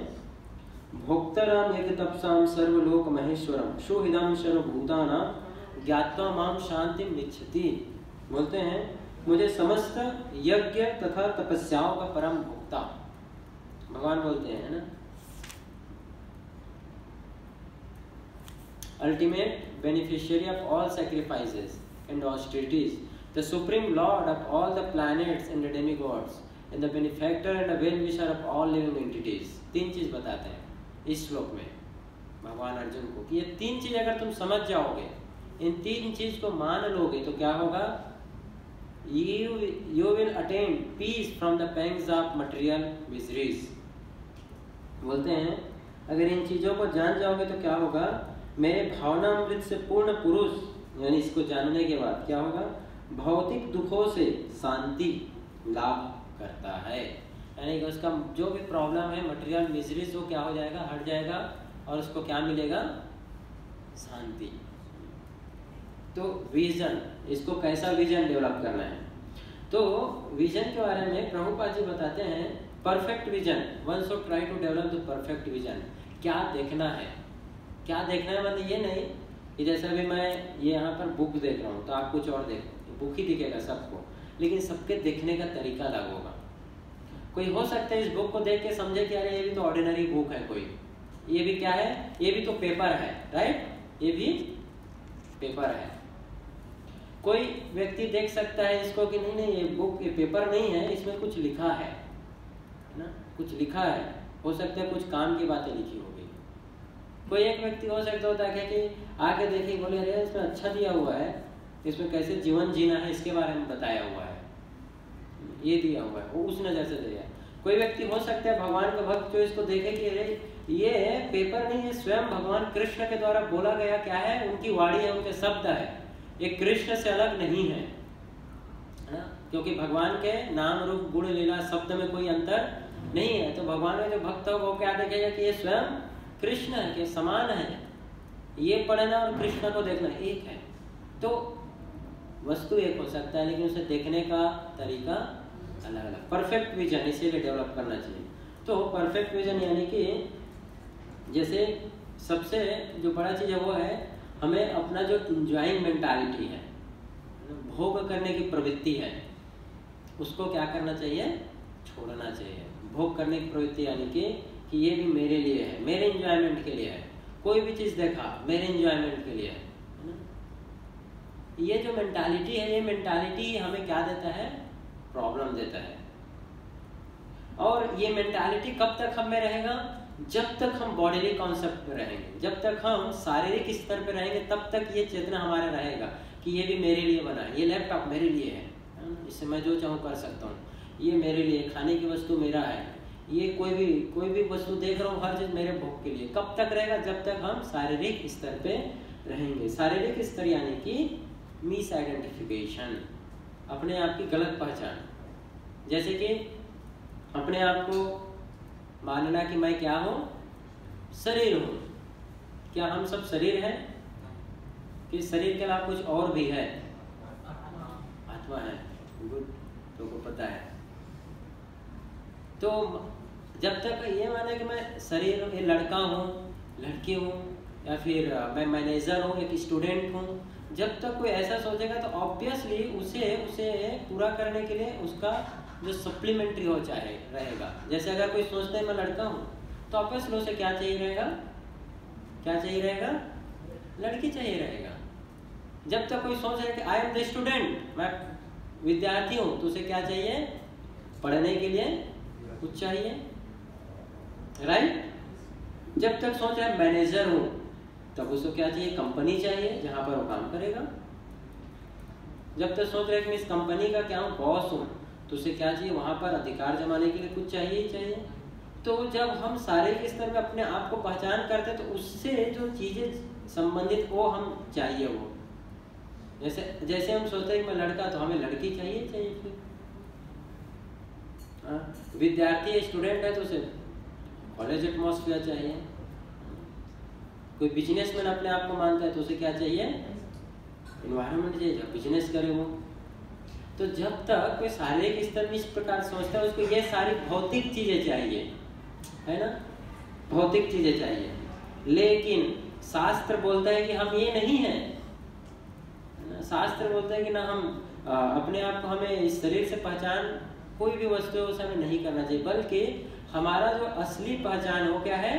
भोक्तराम यज्ञ तपसाम सर्वलोक महेश्वरम सुहृदम सर्वभूतानां ज्ञात्वा माम शांति निच्छति। बोलते हैं मुझे समस्त यज्ञ तथा तपस्याओं का परम भोक्ता भगवान बोलते हैं, है ना। Ultimate beneficiary of all sacrifices and austerities, the supreme lord of all the planets and the demigods, and the benefactor and the well-wisher of all living entities। 3 चीज बताते हैं इस श्लोक में भगवान अर्जुन को, कि ये 3 चीज अगर तुम समझ जाओगे, इन 3 चीज को मान लोगे तो क्या होगा, you will attain peace from the pangs of material miseries। बोलते हैं अगर इन चीजों को जान जाओगे तो क्या होगा, मेरे भावनामृत से पूर्ण पुरुष, यानी इसको जानने के बाद क्या होगा, भौतिक दुखों से शांति लाभ करता है। यानी कि उसका जो भी प्रॉब्लम है, मटेरियल मिजरीज, वो क्या हो जाएगा, हट जाएगा, और उसको क्या मिलेगा, शांति। तो विजन, इसको कैसा विजन डेवलप करना है, तो विजन के बारे में प्रभुपाद जी बताते हैं, perfect vision, one should try to develop the perfect vision. क्या देखना है, क्या देखना है मतलब ये नहीं कि जैसे अभी मैं ये यहाँ पर बुक देख रहा हूँ तो आप कुछ और देख, बुक ही दिखेगा सबको, लेकिन सबके देखने का तरीका अलग होगा। कोई हो सकता है इस बुक को देख के समझे कि अरे ये भी तो ऑर्डिनरी बुक है, कोई ये भी क्या है, ये भी तो पेपर है, राइट, ये भी पेपर है। कोई व्यक्ति देख सकता है इसको कि नहीं नहीं ये बुक, ये पेपर नहीं है, इसमें कुछ लिखा है ना, कुछ लिखा है, हो सकता है कुछ काम की बातें लिखी होगी। कोई एक व्यक्ति हो सकता होता है कि आके देखे बोले अरे इसमें अच्छा दिया हुआ है, इसमें कैसे जीवन जीना है इसके बारे में बताया हुआ है, ये दिया हुआ है, वो उस नजर से दिया। कोई व्यक्ति हो सकता है भगवान का भक्त जो इसको देखे कि अरे ये पेपर नहीं है, स्वयं भगवान कृष्ण के द्वारा बोला गया क्या है, उनकी वाणी है, उनके शब्द है, ये कृष्ण से अलग नहीं है ना, क्योंकि भगवान के नाम रूप गुण लीला शब्द में कोई अंतर नहीं है। तो भगवान में जो भक्त हो वो क्या देखेगा कि ये स्वयं कृष्ण है, के समान है, ये पढ़ना और कृष्ण को देखना एक है। तो वस्तु एक हो सकता है लेकिन उसे देखने का तरीका अलग अलग। परफेक्ट विजन इसीलिए डेवलप करना चाहिए। तो परफेक्ट विजन यानी कि जैसे सबसे जो बड़ा चीज़ है वो है हमें अपना जो इंजॉइंग मेंटालिटी है, भोग करने की प्रवृत्ति है, उसको क्या करना चाहिए, छोड़ना चाहिए। भोग करने की प्रवृत्ति यानी कि ये भी मेरे लिए है, मेरे इंजॉयमेंट के लिए है, कोई भी चीज़ देखा मेरे इंजॉयमेंट के लिए है ना। ये जो मेंटालिटी है, ये मेंटालिटी हमें क्या देता है, प्रॉब्लम देता है। और ये मेंटालिटी कब तक हम में रहेगा, जब तक हम बॉडीली कॉन्सेप्ट पे रहेंगे, जब तक हम शारीरिक स्तर पे रहेंगे तब तक ये चेतना हमारे रहेगा कि ये भी मेरे लिए बना है, ये लैपटॉप मेरे लिए है, इससे मैं जो चाहूँ कर सकता हूँ, ये मेरे लिए, खाने की वस्तु मेरा है, ये कोई भी वस्तु देख रहा हूँ, हर चीज़ मेरे भोग के लिए। कब तक रहेगा, जब तक हम शारीरिक स्तर पे रहेंगे। शारीरिक स्तर यानी कि मिस आइडेंटिफिकेशन, अपने आप की गलत पहचान। जैसे कि अपने आप को मानना कि मैं क्या हूँ, शरीर हूँ। क्या हम सब शरीर हैं कि शरीर के अलावा कुछ और भी है, आत्मा है, गुड, तो को पता है। तो जब तक ये माने कि मैं शरीर, ये लड़का हूँ, लड़की हूँ, या फिर मैं मैनेजर हूँ, एक स्टूडेंट हूँ, जब तक कोई ऐसा सोचेगा तो ऑब्वियसली उसे पूरा करने के लिए उसका जो सप्लीमेंट्री हो चाहे रहेगा। जैसे अगर कोई सोचता है मैं लड़का हूँ तो ऑब्वियसली उसे क्या चाहिए रहेगा, क्या चाहिए रहेगा, लड़की चाहिए रहेगा। जब तक कोई सोच रहा है कि आई एम द स्टूडेंट, मैं विद्यार्थी हूँ, तो उसे क्या चाहिए, पढ़ने के लिए कुछ चाहिए, राइट। जब तक सोच रहा है मैनेजर हूँ तब उसको क्या चाहिए, कंपनी चाहिए जहाँ पर वो काम करेगा। जब तक सोच रहा है कि मैं इस कंपनी का क्या हूँ, बॉस हूँ, तो उसे क्या चाहिए, वहाँ पर अधिकार जमाने के लिए कुछ चाहिए ही चाहिए। तो जब हम शारीरिक स्तर में अपने आप को पहचान करते हैं तो उससे जो चीज़ें संबंधित वो हम चाहिए वो, जैसे हम सोचते हैं कि मैं लड़का, तो हमें लड़की चाहिए फिर। विद्यार्थी स्टूडेंट है तो उसे कॉलेज एटमॉस्फेयर चाहिए। कोई बिजनेसमैन अपने आप को मानता है तो उसे क्या चाहिए, एनवायरनमेंट चाहिए जब बिजनेस करे वो। तो जब तक कोई शारीरिक स्तर में इस प्रकार सोचता है, उसको ये सारी भौतिक चीजें चाहिए, है ना, भौतिक चीजें चाहिए। लेकिन शास्त्र बोलता है कि हम ये नहीं है, शास्त्र बोलता है कि ना हम अपने आप को, हमें इस शरीर से पहचान कोई भी वस्तु है उसे हमें नहीं करना चाहिए, बल्कि हमारा जो असली पहचान हो क्या है,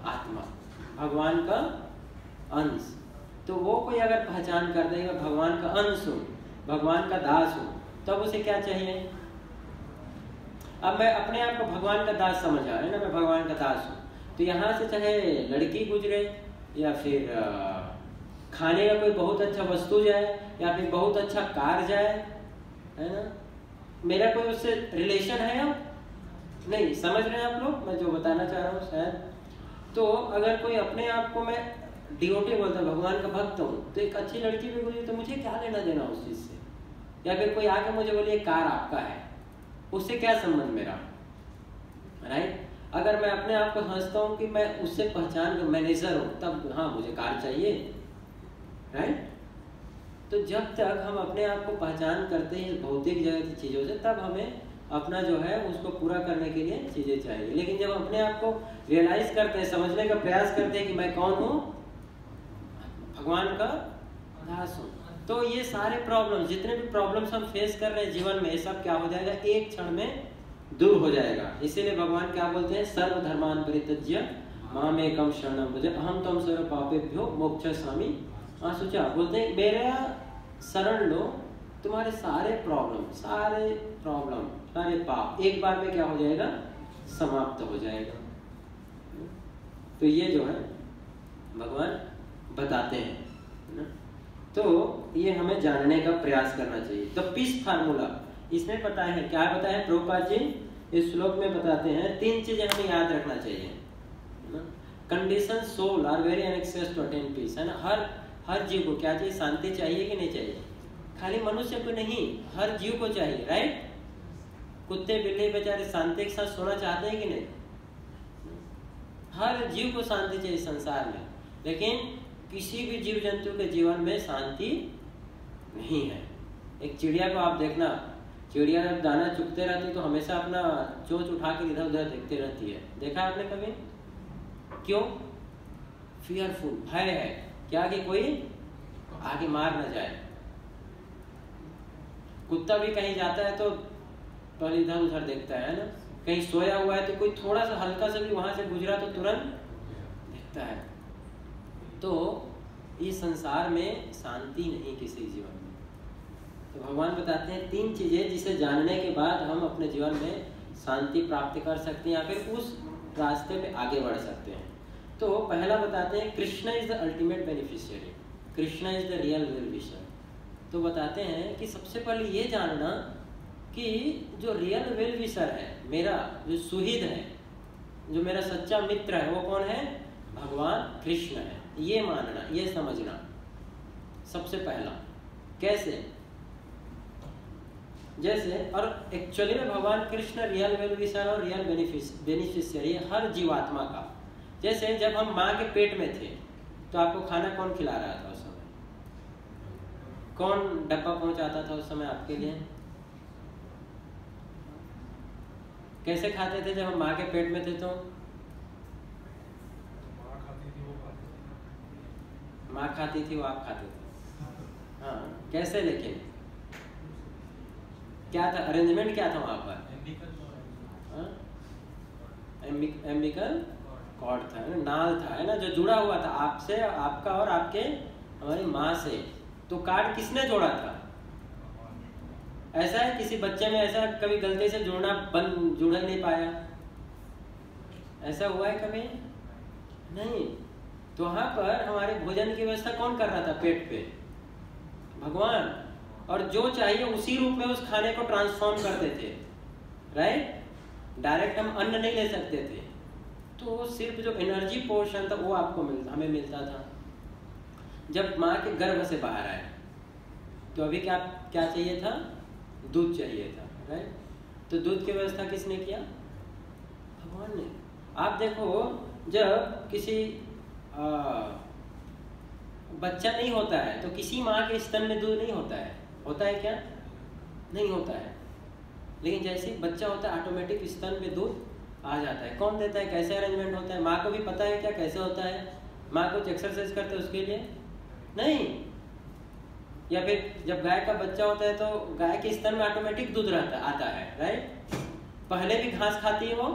आत्मा, भगवान का अंश। तो वो कोई अगर पहचान कर देगा भगवान का अंश हूँ, भगवान का दास हूँ, तब उसे क्या चाहिए। अब मैं अपने आप को भगवान का दास समझा है ना, मैं भगवान का दास हूँ, तो यहाँ से चाहे लड़की गुजरे या फिर खाने का कोई बहुत अच्छा वस्तु जाए या फिर बहुत अच्छा कार जाए, है ना, मेरा कोई उससे रिलेशन है अब नहीं। समझ रहे हैं आप लोग मैं जो बताना चाह रहा हूँ शायद। तो अगर कोई अपने आप को मैं डिवोटी बोलता है, भगवान का भक्त हूँ, तो एक अच्छी लड़की भी बोली तो मुझे क्या लेना देना उस चीज़ से। या फिर कोई आके मुझे बोले कार आपका है, उससे क्या संबंध मेरा, राइट। अगर मैं अपने आप को समझता हूँ कि मैं उससे पहचान कर मैनेजर हूँ, तब हाँ मुझे कार चाहिए, राइट। तो जब तक हम अपने आप को पहचान करते हैं भौतिक जगत की चीज़ों से, तब हमें अपना जो है उसको पूरा करने के लिए चीज़ें चाहिए। लेकिन जब अपने आप को रियलाइज करते हैं, समझने का प्रयास करते हैं कि मैं कौन हूँ, भगवान का दास हूँ, तो ये सारे प्रॉब्लम, जितने भी प्रॉब्लम्स हम फेस कर रहे हैं जीवन में, ये सब क्या हो जाएगा, एक क्षण में दूर हो जाएगा। इसीलिए भगवान क्या बोलते हैं, सर्वधर्मान परित्यज्य मामेकम शरणं व्रज अहम त्वं सर्व पापेभ्यो मोक्षयिष्यामि मा शुचः। बोलते हैं मेरा शरण लो, तुम्हारे सारे प्रॉब्लम सारे पाप एक बार में क्या हो जाएगा, समाप्त हो जाएगा। तो ये जो है भगवान बताते हैं ना, तो ये हमें जानने का प्रयास करना चाहिए। द पीस फार्मूला इसमें बताया है, क्या बताया है प्रभुपाद जी इस श्लोक में बताते हैं, 3 चीजें हमें याद रखना चाहिए ना। Condition soul are very anxious to attain peace, है ना। हर जीव को क्या चाहिए, शांति चाहिए कि नहीं चाहिए, खाली मनुष्य को नहीं, हर जीव को चाहिए, राइट। कुत्ते बिल्ली बेचारे शांति के साथ सोना चाहते हैं कि नहीं, हर जीव को शांति चाहिए संसार में, लेकिन किसी भी जीव जंतु के जीवन में शांति नहीं है। एक चिड़िया को आप देखना, चिड़िया जब दाना चुगते रहती तो हमेशा अपना चोंच उठा के इधर उधर देखते रहती है, देखा आपने कभी, क्यों, फियरफुल, भय है क्या कि कोई आगे मार न जाए। कुत्ता भी कहीं जाता है तो पहले इधर उधर देखता है ना, कहीं सोया हुआ है तो कोई थोड़ा सा हल्का सा भी वहां से गुजरा तो तुरंत देखता है। तो इस संसार में शांति नहीं किसी जीवन में। तो भगवान बताते हैं 3 चीजें जिसे जानने के बाद हम अपने जीवन में शांति प्राप्त कर सकते हैं या फिर उस रास्ते पे आगे बढ़ सकते हैं। तो पहला बताते हैं Krishna is the ultimate beneficiary, Krishna is the real well विशर। तो बताते हैं कि सबसे पहले ये जानना कि जो रियल वेल विशर है, मेरा जो सुहृद है, जो मेरा सच्चा मित्र है, वो कौन है, भगवान कृष्ण है। ये मानना, ये समझना सबसे पहला। कैसे, जैसे, और एक्चुअली में भगवान कृष्ण रियल वेल विशर और रियल बेनिफिशियरी हर जीवात्मा का। जैसे जब हम माँ के पेट में थे तो आपको खाना कौन खिला रहा था उस समय, कौन डब्बा पहुंचाता था उस समय आपके लिए, कैसे खाते थे जब हम माँ के पेट में थे? तो माँ खाती थी वो आप खाते थे, हाँ कैसे, लेकिन क्या था अरेंजमेंट, क्या था वहां पर, एम्बिकल कॉर्ड था, नाल था, है ना, जो जुड़ा हुआ था आपसे, आपका और आपके हमारी माँ से। तो कार्ड किसने जोड़ा था? ऐसा है किसी बच्चे में ऐसा कभी गलती से जुड़ नहीं पाया, ऐसा हुआ है कभी? नहीं। तो वहां पर हमारे भोजन की व्यवस्था कौन कर रहा था पेट पे? भगवान। और जो चाहिए उसी रूप में उस खाने को ट्रांसफॉर्म करते थे, राइट। डायरेक्ट हम अन्न नहीं ले सकते थे, तो सिर्फ जो एनर्जी पोर्शन था वो आपको हमें मिलता था। जब माँ के गर्भ से बाहर आए तो अभी क्या चाहिए था? दूध चाहिए था, राइट। तो दूध की व्यवस्था किसने किया? भगवान ने। आप देखो जब किसी बच्चा नहीं होता है तो किसी माँ के स्तन में दूध नहीं होता है, होता है क्या? नहीं होता है। लेकिन जैसे ही बच्चा होता है ऑटोमेटिक स्तन में दूध आ जाता है। कौन देता है? कैसे अरेंजमेंट होता है? माँ को भी पता है क्या कैसे होता है? माँ कुछ एक्सरसाइज करते है उसके लिए? नहीं। या फिर जब गाय का बच्चा होता है तो गाय के स्तन में ऑटोमेटिक दूध आता है, राइट। पहले भी घास खाती है वो,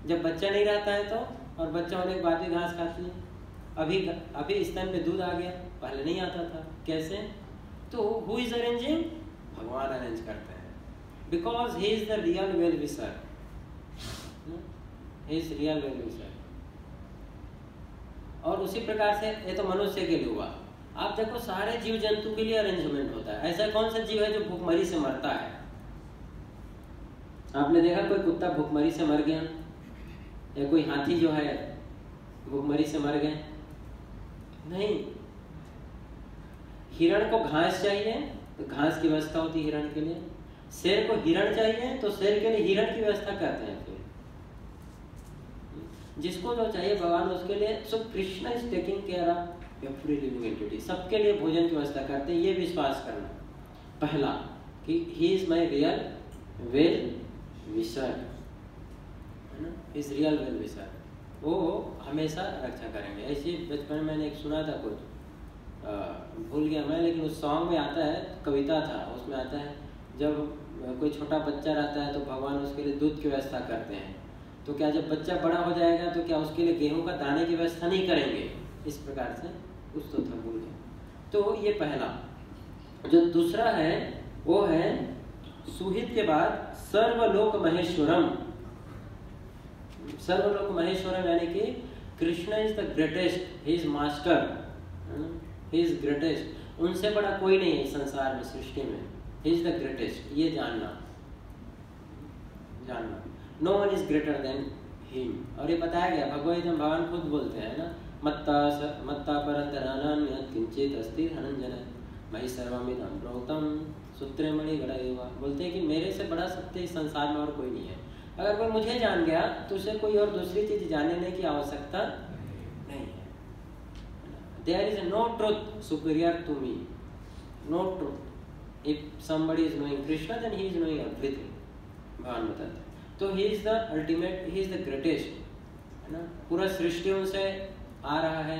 जब बच्चा नहीं रहता है तो, और बच्चा होने के बाद भी घास खाती है। अभी स्तन पे दूध आ गया, पहले नहीं आता था। कैसे? तो हु इज अरेंजिंग? भगवान अरेंज करते हैं, because he is the real well विशर, he is real well विशर। और उसी प्रकार से ये तो मनुष्य के लिए हुआ। आप देखो सारे जीव जंतु के लिए अरेंजमेंट होता है। ऐसा कौन सा जीव है जो भूखमरी से मरता है? आपने देखा कोई कुत्ता भूखमरी से मर गया, या कोई हाथी जो है भूखमरी से मर गए? नहीं। हिरण को घास चाहिए तो घास की व्यवस्था होती है हिरण के लिए। शेर को हिरण चाहिए तो शेर के लिए हिरण की व्यवस्था करते हैं। फिर जिसको जो चाहिए भगवान उसके लिए। So Krishna is taking care of every living entity, सबके लिए भोजन की व्यवस्था करते हैं, ये विश्वास करना पहला कि he is my real well wisher, है ना, इज रियल वेल विशर, वो हमेशा रक्षा करेंगे। ऐसे बचपन में मैंने एक सुना था, कुछ भूल गया मैं, लेकिन उस सॉन्ग में आता है, कविता था, उसमें आता है जब कोई छोटा बच्चा रहता है तो भगवान उसके लिए दूध की व्यवस्था करते हैं, तो क्या जब बच्चा बड़ा हो जाएगा तो क्या उसके लिए गेहूं का दाने की व्यवस्था नहीं करेंगे, इस प्रकार से कुछ तो था, भूल गया। तो ये पहला। जो दूसरा है वो है सुहित के बाद सर्वलोक महेश्वरम। सर्वलोक महेश्वरम यानी कि Krishna is the greatest, he is master, he is greatest, उनसे बड़ा कोई नहीं है संसार में, सृष्टि में, ही इज द ग्रेटेस्ट, ये जानना। No one is greater than him. और ये बताया गया भगवद गीता में, भगवान खुद बोलते हैं ना, मत्ता परतरान्यत् किंचित् अस्ति धनंजय मयि सर्वमिदं प्रोक्तम सूत्रे मणिगणा एव। बोलते हैं कि मेरे से बड़ा सत्य इस संसार में और कोई नहीं है। अगर कोई मुझे जान गया तो उसे कोई और दूसरी चीज जानने की आवश्यकता नहीं है। There is no truth superior to me, no truth. If somebody is knowing Krishna then he is knowing everything, भगवान बताते हैं। तो he is the ultimate, he is the greatest, है ना। पूरा सृष्टि उनसे आ रहा है,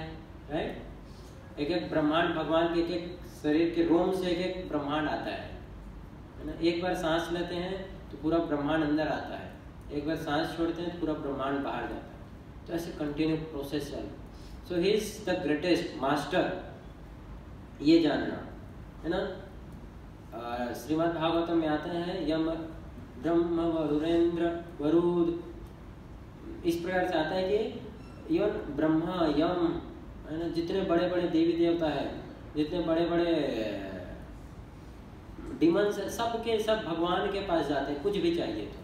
राइट। एक एक ब्रह्मांड, भगवान के एक एक शरीर के रोम से एक एक ब्रह्मांड आता है ना। एक बार सांस लेते हैं तो पूरा ब्रह्मांड अंदर आता है, एक बार सांस छोड़ते हैं तो पूरा ब्रह्मांड बाहर जाता है। तो ऐसे कंटिन्यू प्रोसेस चल। So he is the greatest master, ये जानना, है ना। श्रीमद् भागवतम में आता है यम ब्रह्म वरुरेंद्र वरुद, इस प्रकार से आता है कि यम ब्रह्मा यम, है ना, जितने बड़े बड़े देवी देवता है, जितने बड़े बड़े डिमंस है, सब के सब भगवान के पास जाते हैं, कुछ भी चाहिए तो,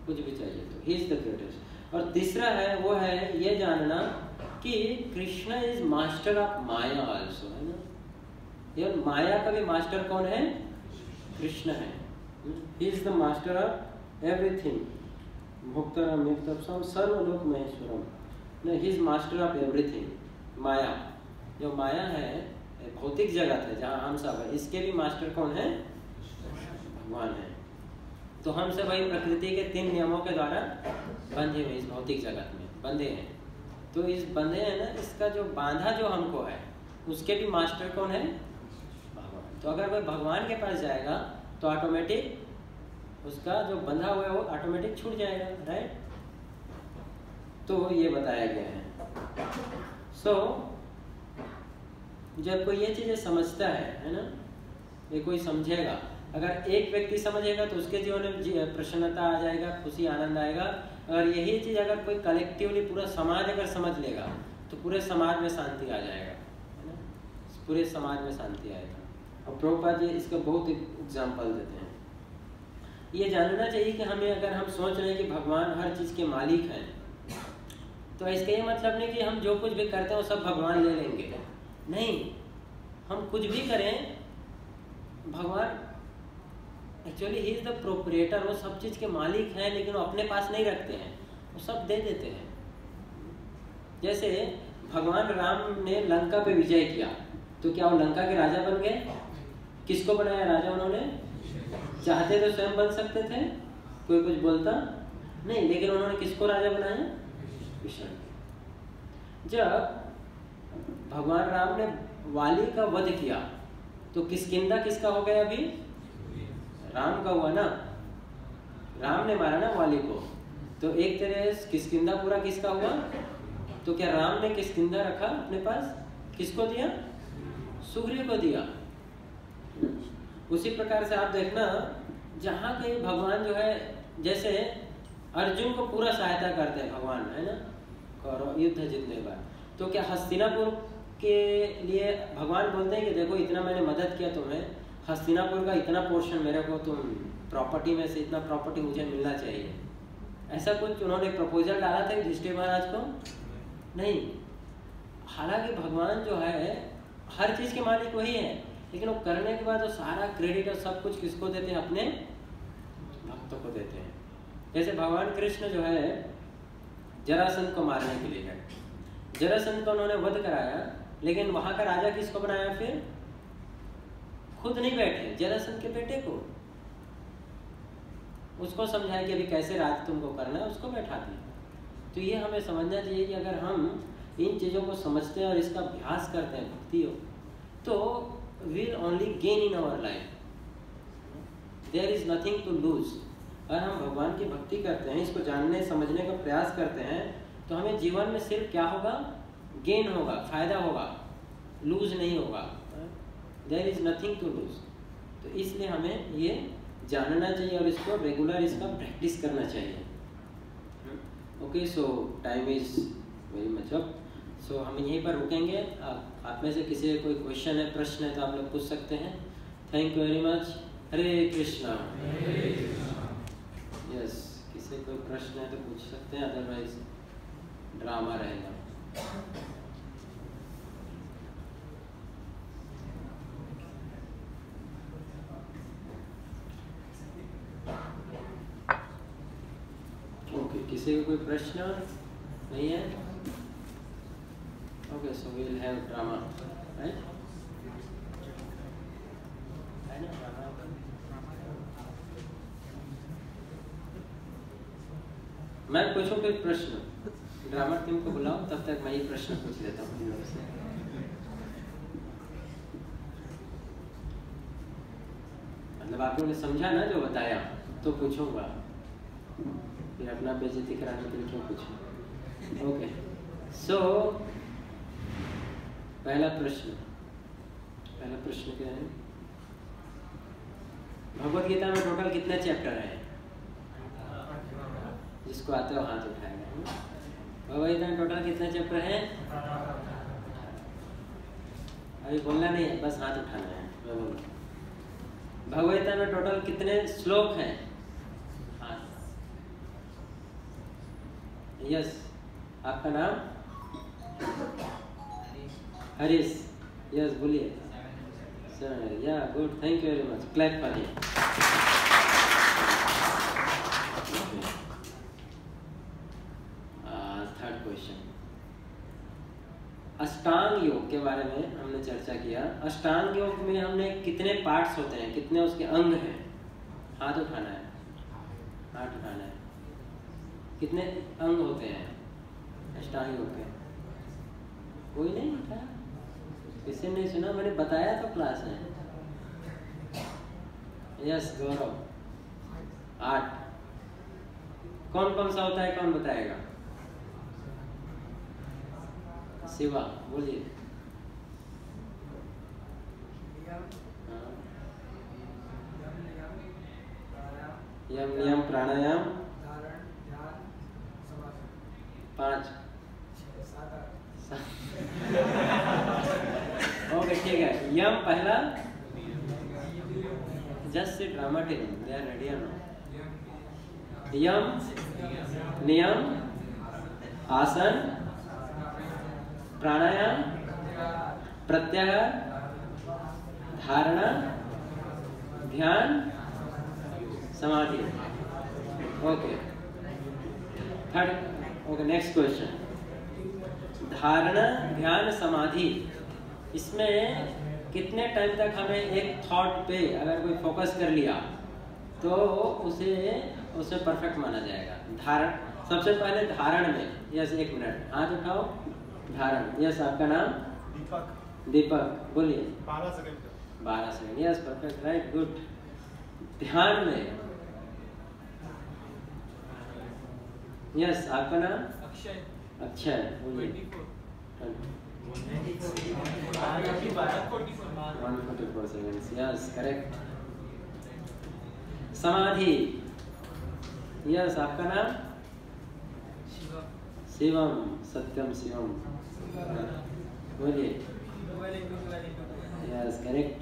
कुछ भी चाहिए तो। He is the greatest. और तीसरा है वो है ये जानना कि Krishna is master of Maya also, है ना। ये माया का भी मास्टर कौन है? कृष्ण है। He is the master of everything, भोक्तारम युक्तम सर्वलोक महेश्वरम, he is master of everything. माया, जो माया है भौतिक जगत है जहाँ हम सब है, इसके भी मास्टर कौन है? भगवान है। तो हम सब वही प्रकृति के 3 नियमों के द्वारा बंधे हुए, इस भौतिक जगत में बंधे हैं। तो इस बंधे हैं ना, इसका जो बांधा जो हमको है, उसके भी मास्टर कौन है? भगवान। तो अगर वह भगवान के पास जाएगा तो ऑटोमेटिक उसका जो बंधा हुआ है वो ऑटोमेटिक छूट जाएगा, राइट। तो ये बताया गया है। जब कोई ये चीजें समझता है ना, ये कोई समझेगा, अगर एक व्यक्ति समझेगा तो उसके जीवन में प्रसन्नता आ जाएगा, खुशी आनंद आएगा। अगर यही चीज अगर कोई कलेक्टिवली पूरा समाज अगर समझ लेगा तो पूरे समाज में शांति आ जाएगा, है ना, पूरे समाज में शांति आएगा। और प्रभुपाद जी इसका बहुत एग्जाम्पल देते हैं। ये जानना चाहिए कि हमें, अगर हम सोच रहे हैं कि भगवान हर चीज के मालिक हैं, तो इसका ये मतलब नहीं कि हम जो कुछ भी करते हैं वो सब भगवान ले लेंगे, नहीं। हम कुछ भी करें, भगवान actually he is the proprietor, वो सब चीज के मालिक हैं, लेकिन वो अपने पास नहीं रखते हैं, वो सब दे देते हैं। जैसे भगवान राम ने लंका पे विजय किया, तो क्या वो लंका के राजा बन गए? किसको बनाया राजा उन्होंने? चाहते तो स्वयं बन सकते थे, कोई कुछ बोलता नहीं, लेकिन उन्होंने किसको राजा बनाया? विष्णु। जब भगवान राम ने वाली का वध किया तो किसकिंदा किसका हो गया? अभी राम का हुआ ना, राम ने मारा ना वाली को, तो एक तरह से किसकिंदा पूरा किसका हुआ? तो क्या राम ने किसकिंदा रखा अपने पास? किसको दिया? सुग्रीव को दिया। उसी प्रकार से आप देखना, जहाँ कहीं भगवान जो है, जैसे अर्जुन को पूरा सहायता करते हैं भगवान, है ना, और युद्ध जीतने बाद, तो क्या हस्तिनापुर के लिए भगवान बोलते हैं कि देखो इतना मैंने मदद किया तुम्हें, हस्तिनापुर का इतना पोर्शन मेरे को, तुम प्रॉपर्टी में से इतना प्रॉपर्टी मुझे मिलना चाहिए, ऐसा कुछ उन्होंने प्रपोजल डाला था युधिष्ठिर महाराज को? नहीं। हालांकि भगवान जो है हर चीज के मालिक वही है, लेकिन वो करने के बाद वो सारा क्रेडिट और सब कुछ किसको देते हैं? अपने भक्तों को देते हैं। जैसे भगवान कृष्ण जो है जरासंध को मारने के लिए है, जरासंध को उन्होंने वध कराया, लेकिन वहां का राजा किसको बनाया? फिर खुद नहीं बैठे, जरासंध के बेटे को, उसको समझाया कि अभी कैसे राज तुमको करना है, उसको बैठा दिया। तो ये हमें समझना चाहिए कि अगर हम इन चीज़ों को समझते हैं और इसका अभ्यास करते हैं भक्ति योग, तो will only gain in our life, there is nothing to lose. अगर हम भगवान की भक्ति करते हैं, इसको जानने समझने का प्रयास करते हैं, तो हमें जीवन में सिर्फ क्या होगा? गेन होगा, फायदा होगा, लूज नहीं होगा। There is nothing to lose. तो इसलिए हमें ये जानना चाहिए और इसको रेगुलर इसका प्रैक्टिस करना चाहिए। Okay, so time is very much up, so हम यहीं पर रुकेंगे। आप में से किसी कोई क्वेश्चन है, प्रश्न है, तो आप लोग पूछ सकते हैं। Thank you very much. Hare Krishna. Yes, किसी कोई प्रश्न है तो पूछ सकते हैं, अदरवाइज ड्रामा रहेगा। ओके, किसी का कोई प्रश्न नहीं है? Okay, so we will have drama, right? मैं पूछूं फिर प्रश्न? ड्रामा टीम को बुलाओ, तब तक मैं ये प्रश्न पूछ लेता हूँ इन लोगों से। मतलब आप लोगों ने समझा ना जो बताया, तो पूछूंगा, फिर अपना बेइज्जती कराने के लिए क्यों पूछूं? ओके, सो पहला प्रश्न क्या है? भगवत गीता में टोटल कितने चैप्टर हैं? जिसको आते हो हाथ उठाएगा। भगवत गीता में टोटल कितने चैप्टर हैं? अभी बोलना नहीं है, बस हाथ उठाना है, मैं बोलूँ। भगवत गीता में टोटल कितने श्लोक हैं? यस, आपका नाम? हरीश। यस, बोलिए। या good, thank you very much, clap for him. Third question, अष्टांग योग के बारे में हमने चर्चा किया। अष्टांग योग में हमने कितने पार्ट्स होते हैं, कितने उसके अंग हैं? हाथ उठाना है, हाथ उठाना है। कितने अंग होते हैं अष्टांग योग के? कोई नहीं उठाया? किसी ने सुना? मैंने बताया तो क्लास में। यस गौरव, 8। कौन कौन सा होता है, कौन बताएगा? शिवा, बोलिए। यम नियम प्राणायाम 5। ओके, ठीक है। यम पहला, just say dramatic, they are ready और नॉट। यम, नियम, आसन, प्राणायाम, प्रत्याहार, धारणा, ध्यान, समाधि। Okay, third. Okay, next question, धारणा, ध्यान, समाधि, इसमें कितने टाइम तक हमें एक थॉट पे अगर कोई फोकस कर लिया तो उसे परफेक्ट माना जाएगा? धारण, सबसे पहले धारण में, यस, 1 मिनट, हाथ उठाओ। धारण, यस, आपका नाम? दीपक। दीपक, बोलिए। 12 second, yes, perfect, right, good. ध्यान में, यस, आपका नाम? अक्षय। अक्षय, बोलिए। 144 seconds, yes, correct. समाधि, यस, आपका नाम? शिवम, सत्यम शिवम, बोलिए। Yes, correct.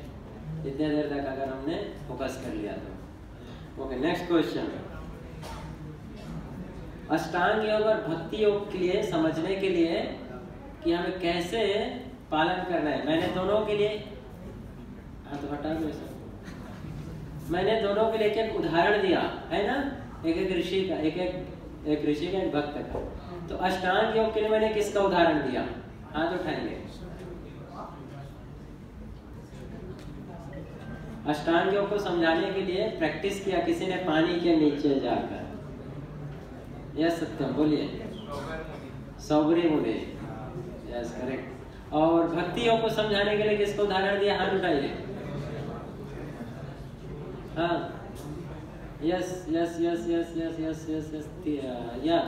इतने देर तक अगर हमने फोकस कर लिया तो। ओके, नेक्स्ट क्वेश्चन, अष्टांग योग और भक्ति योग के लिए समझने के लिए कि हमें कैसे पालन करना है, मैंने दोनों के लिए हाथ हटा दो। मैंने दोनों के लिए एक उदाहरण दिया है ना, एक ऋषि का, एक ऋषि का, एक भक्त का। तो अष्टांग योग के लिए मैंने किसका उदाहरण दिया? हाथ उठाएंगे। अष्टांग योग को समझाने के लिए प्रैक्टिस किया किसी ने पानी के नीचे जाकर। यस सत्यम बोलिए। सौबरी मुनि, यस करेक्ट। और भक्ति योग को समझाने के लिए किसको उदाहरण दिया, हाथ उठाइए। हाँ yes yes yes yes yes yes yes yes या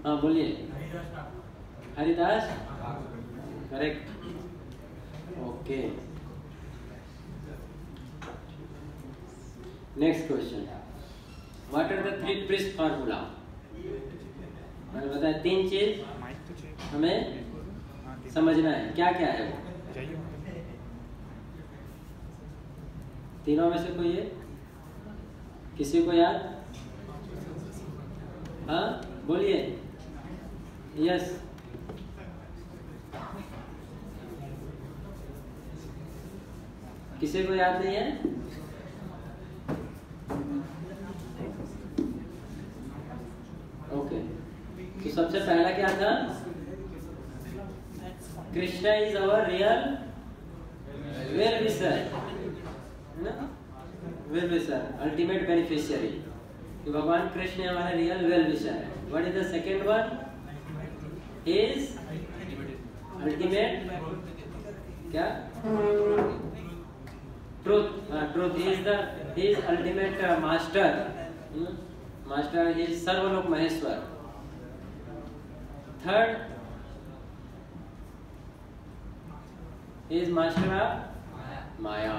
हाँ बोलिए। Haridas, correct, okay. Next question, what are the 3 priest formula? मैंने बताया 3 चीज हमें समझना है, क्या क्या है वो? तीनों में से कोई है, किसी को याद? हाँ बोलिए। यस, किसी को याद नहीं है? ओके, तो सबसे पहला क्या था? Krishna is our real well wisher, well wisher, ultimate beneficiary. कि भगवान कृष्ण हमारे रियल वेल विशर है। What is the second one? Is ultimate क्या? Truth, truth is ultimate master, master is सर्वलोक महेश्वर। Third is master of Maya.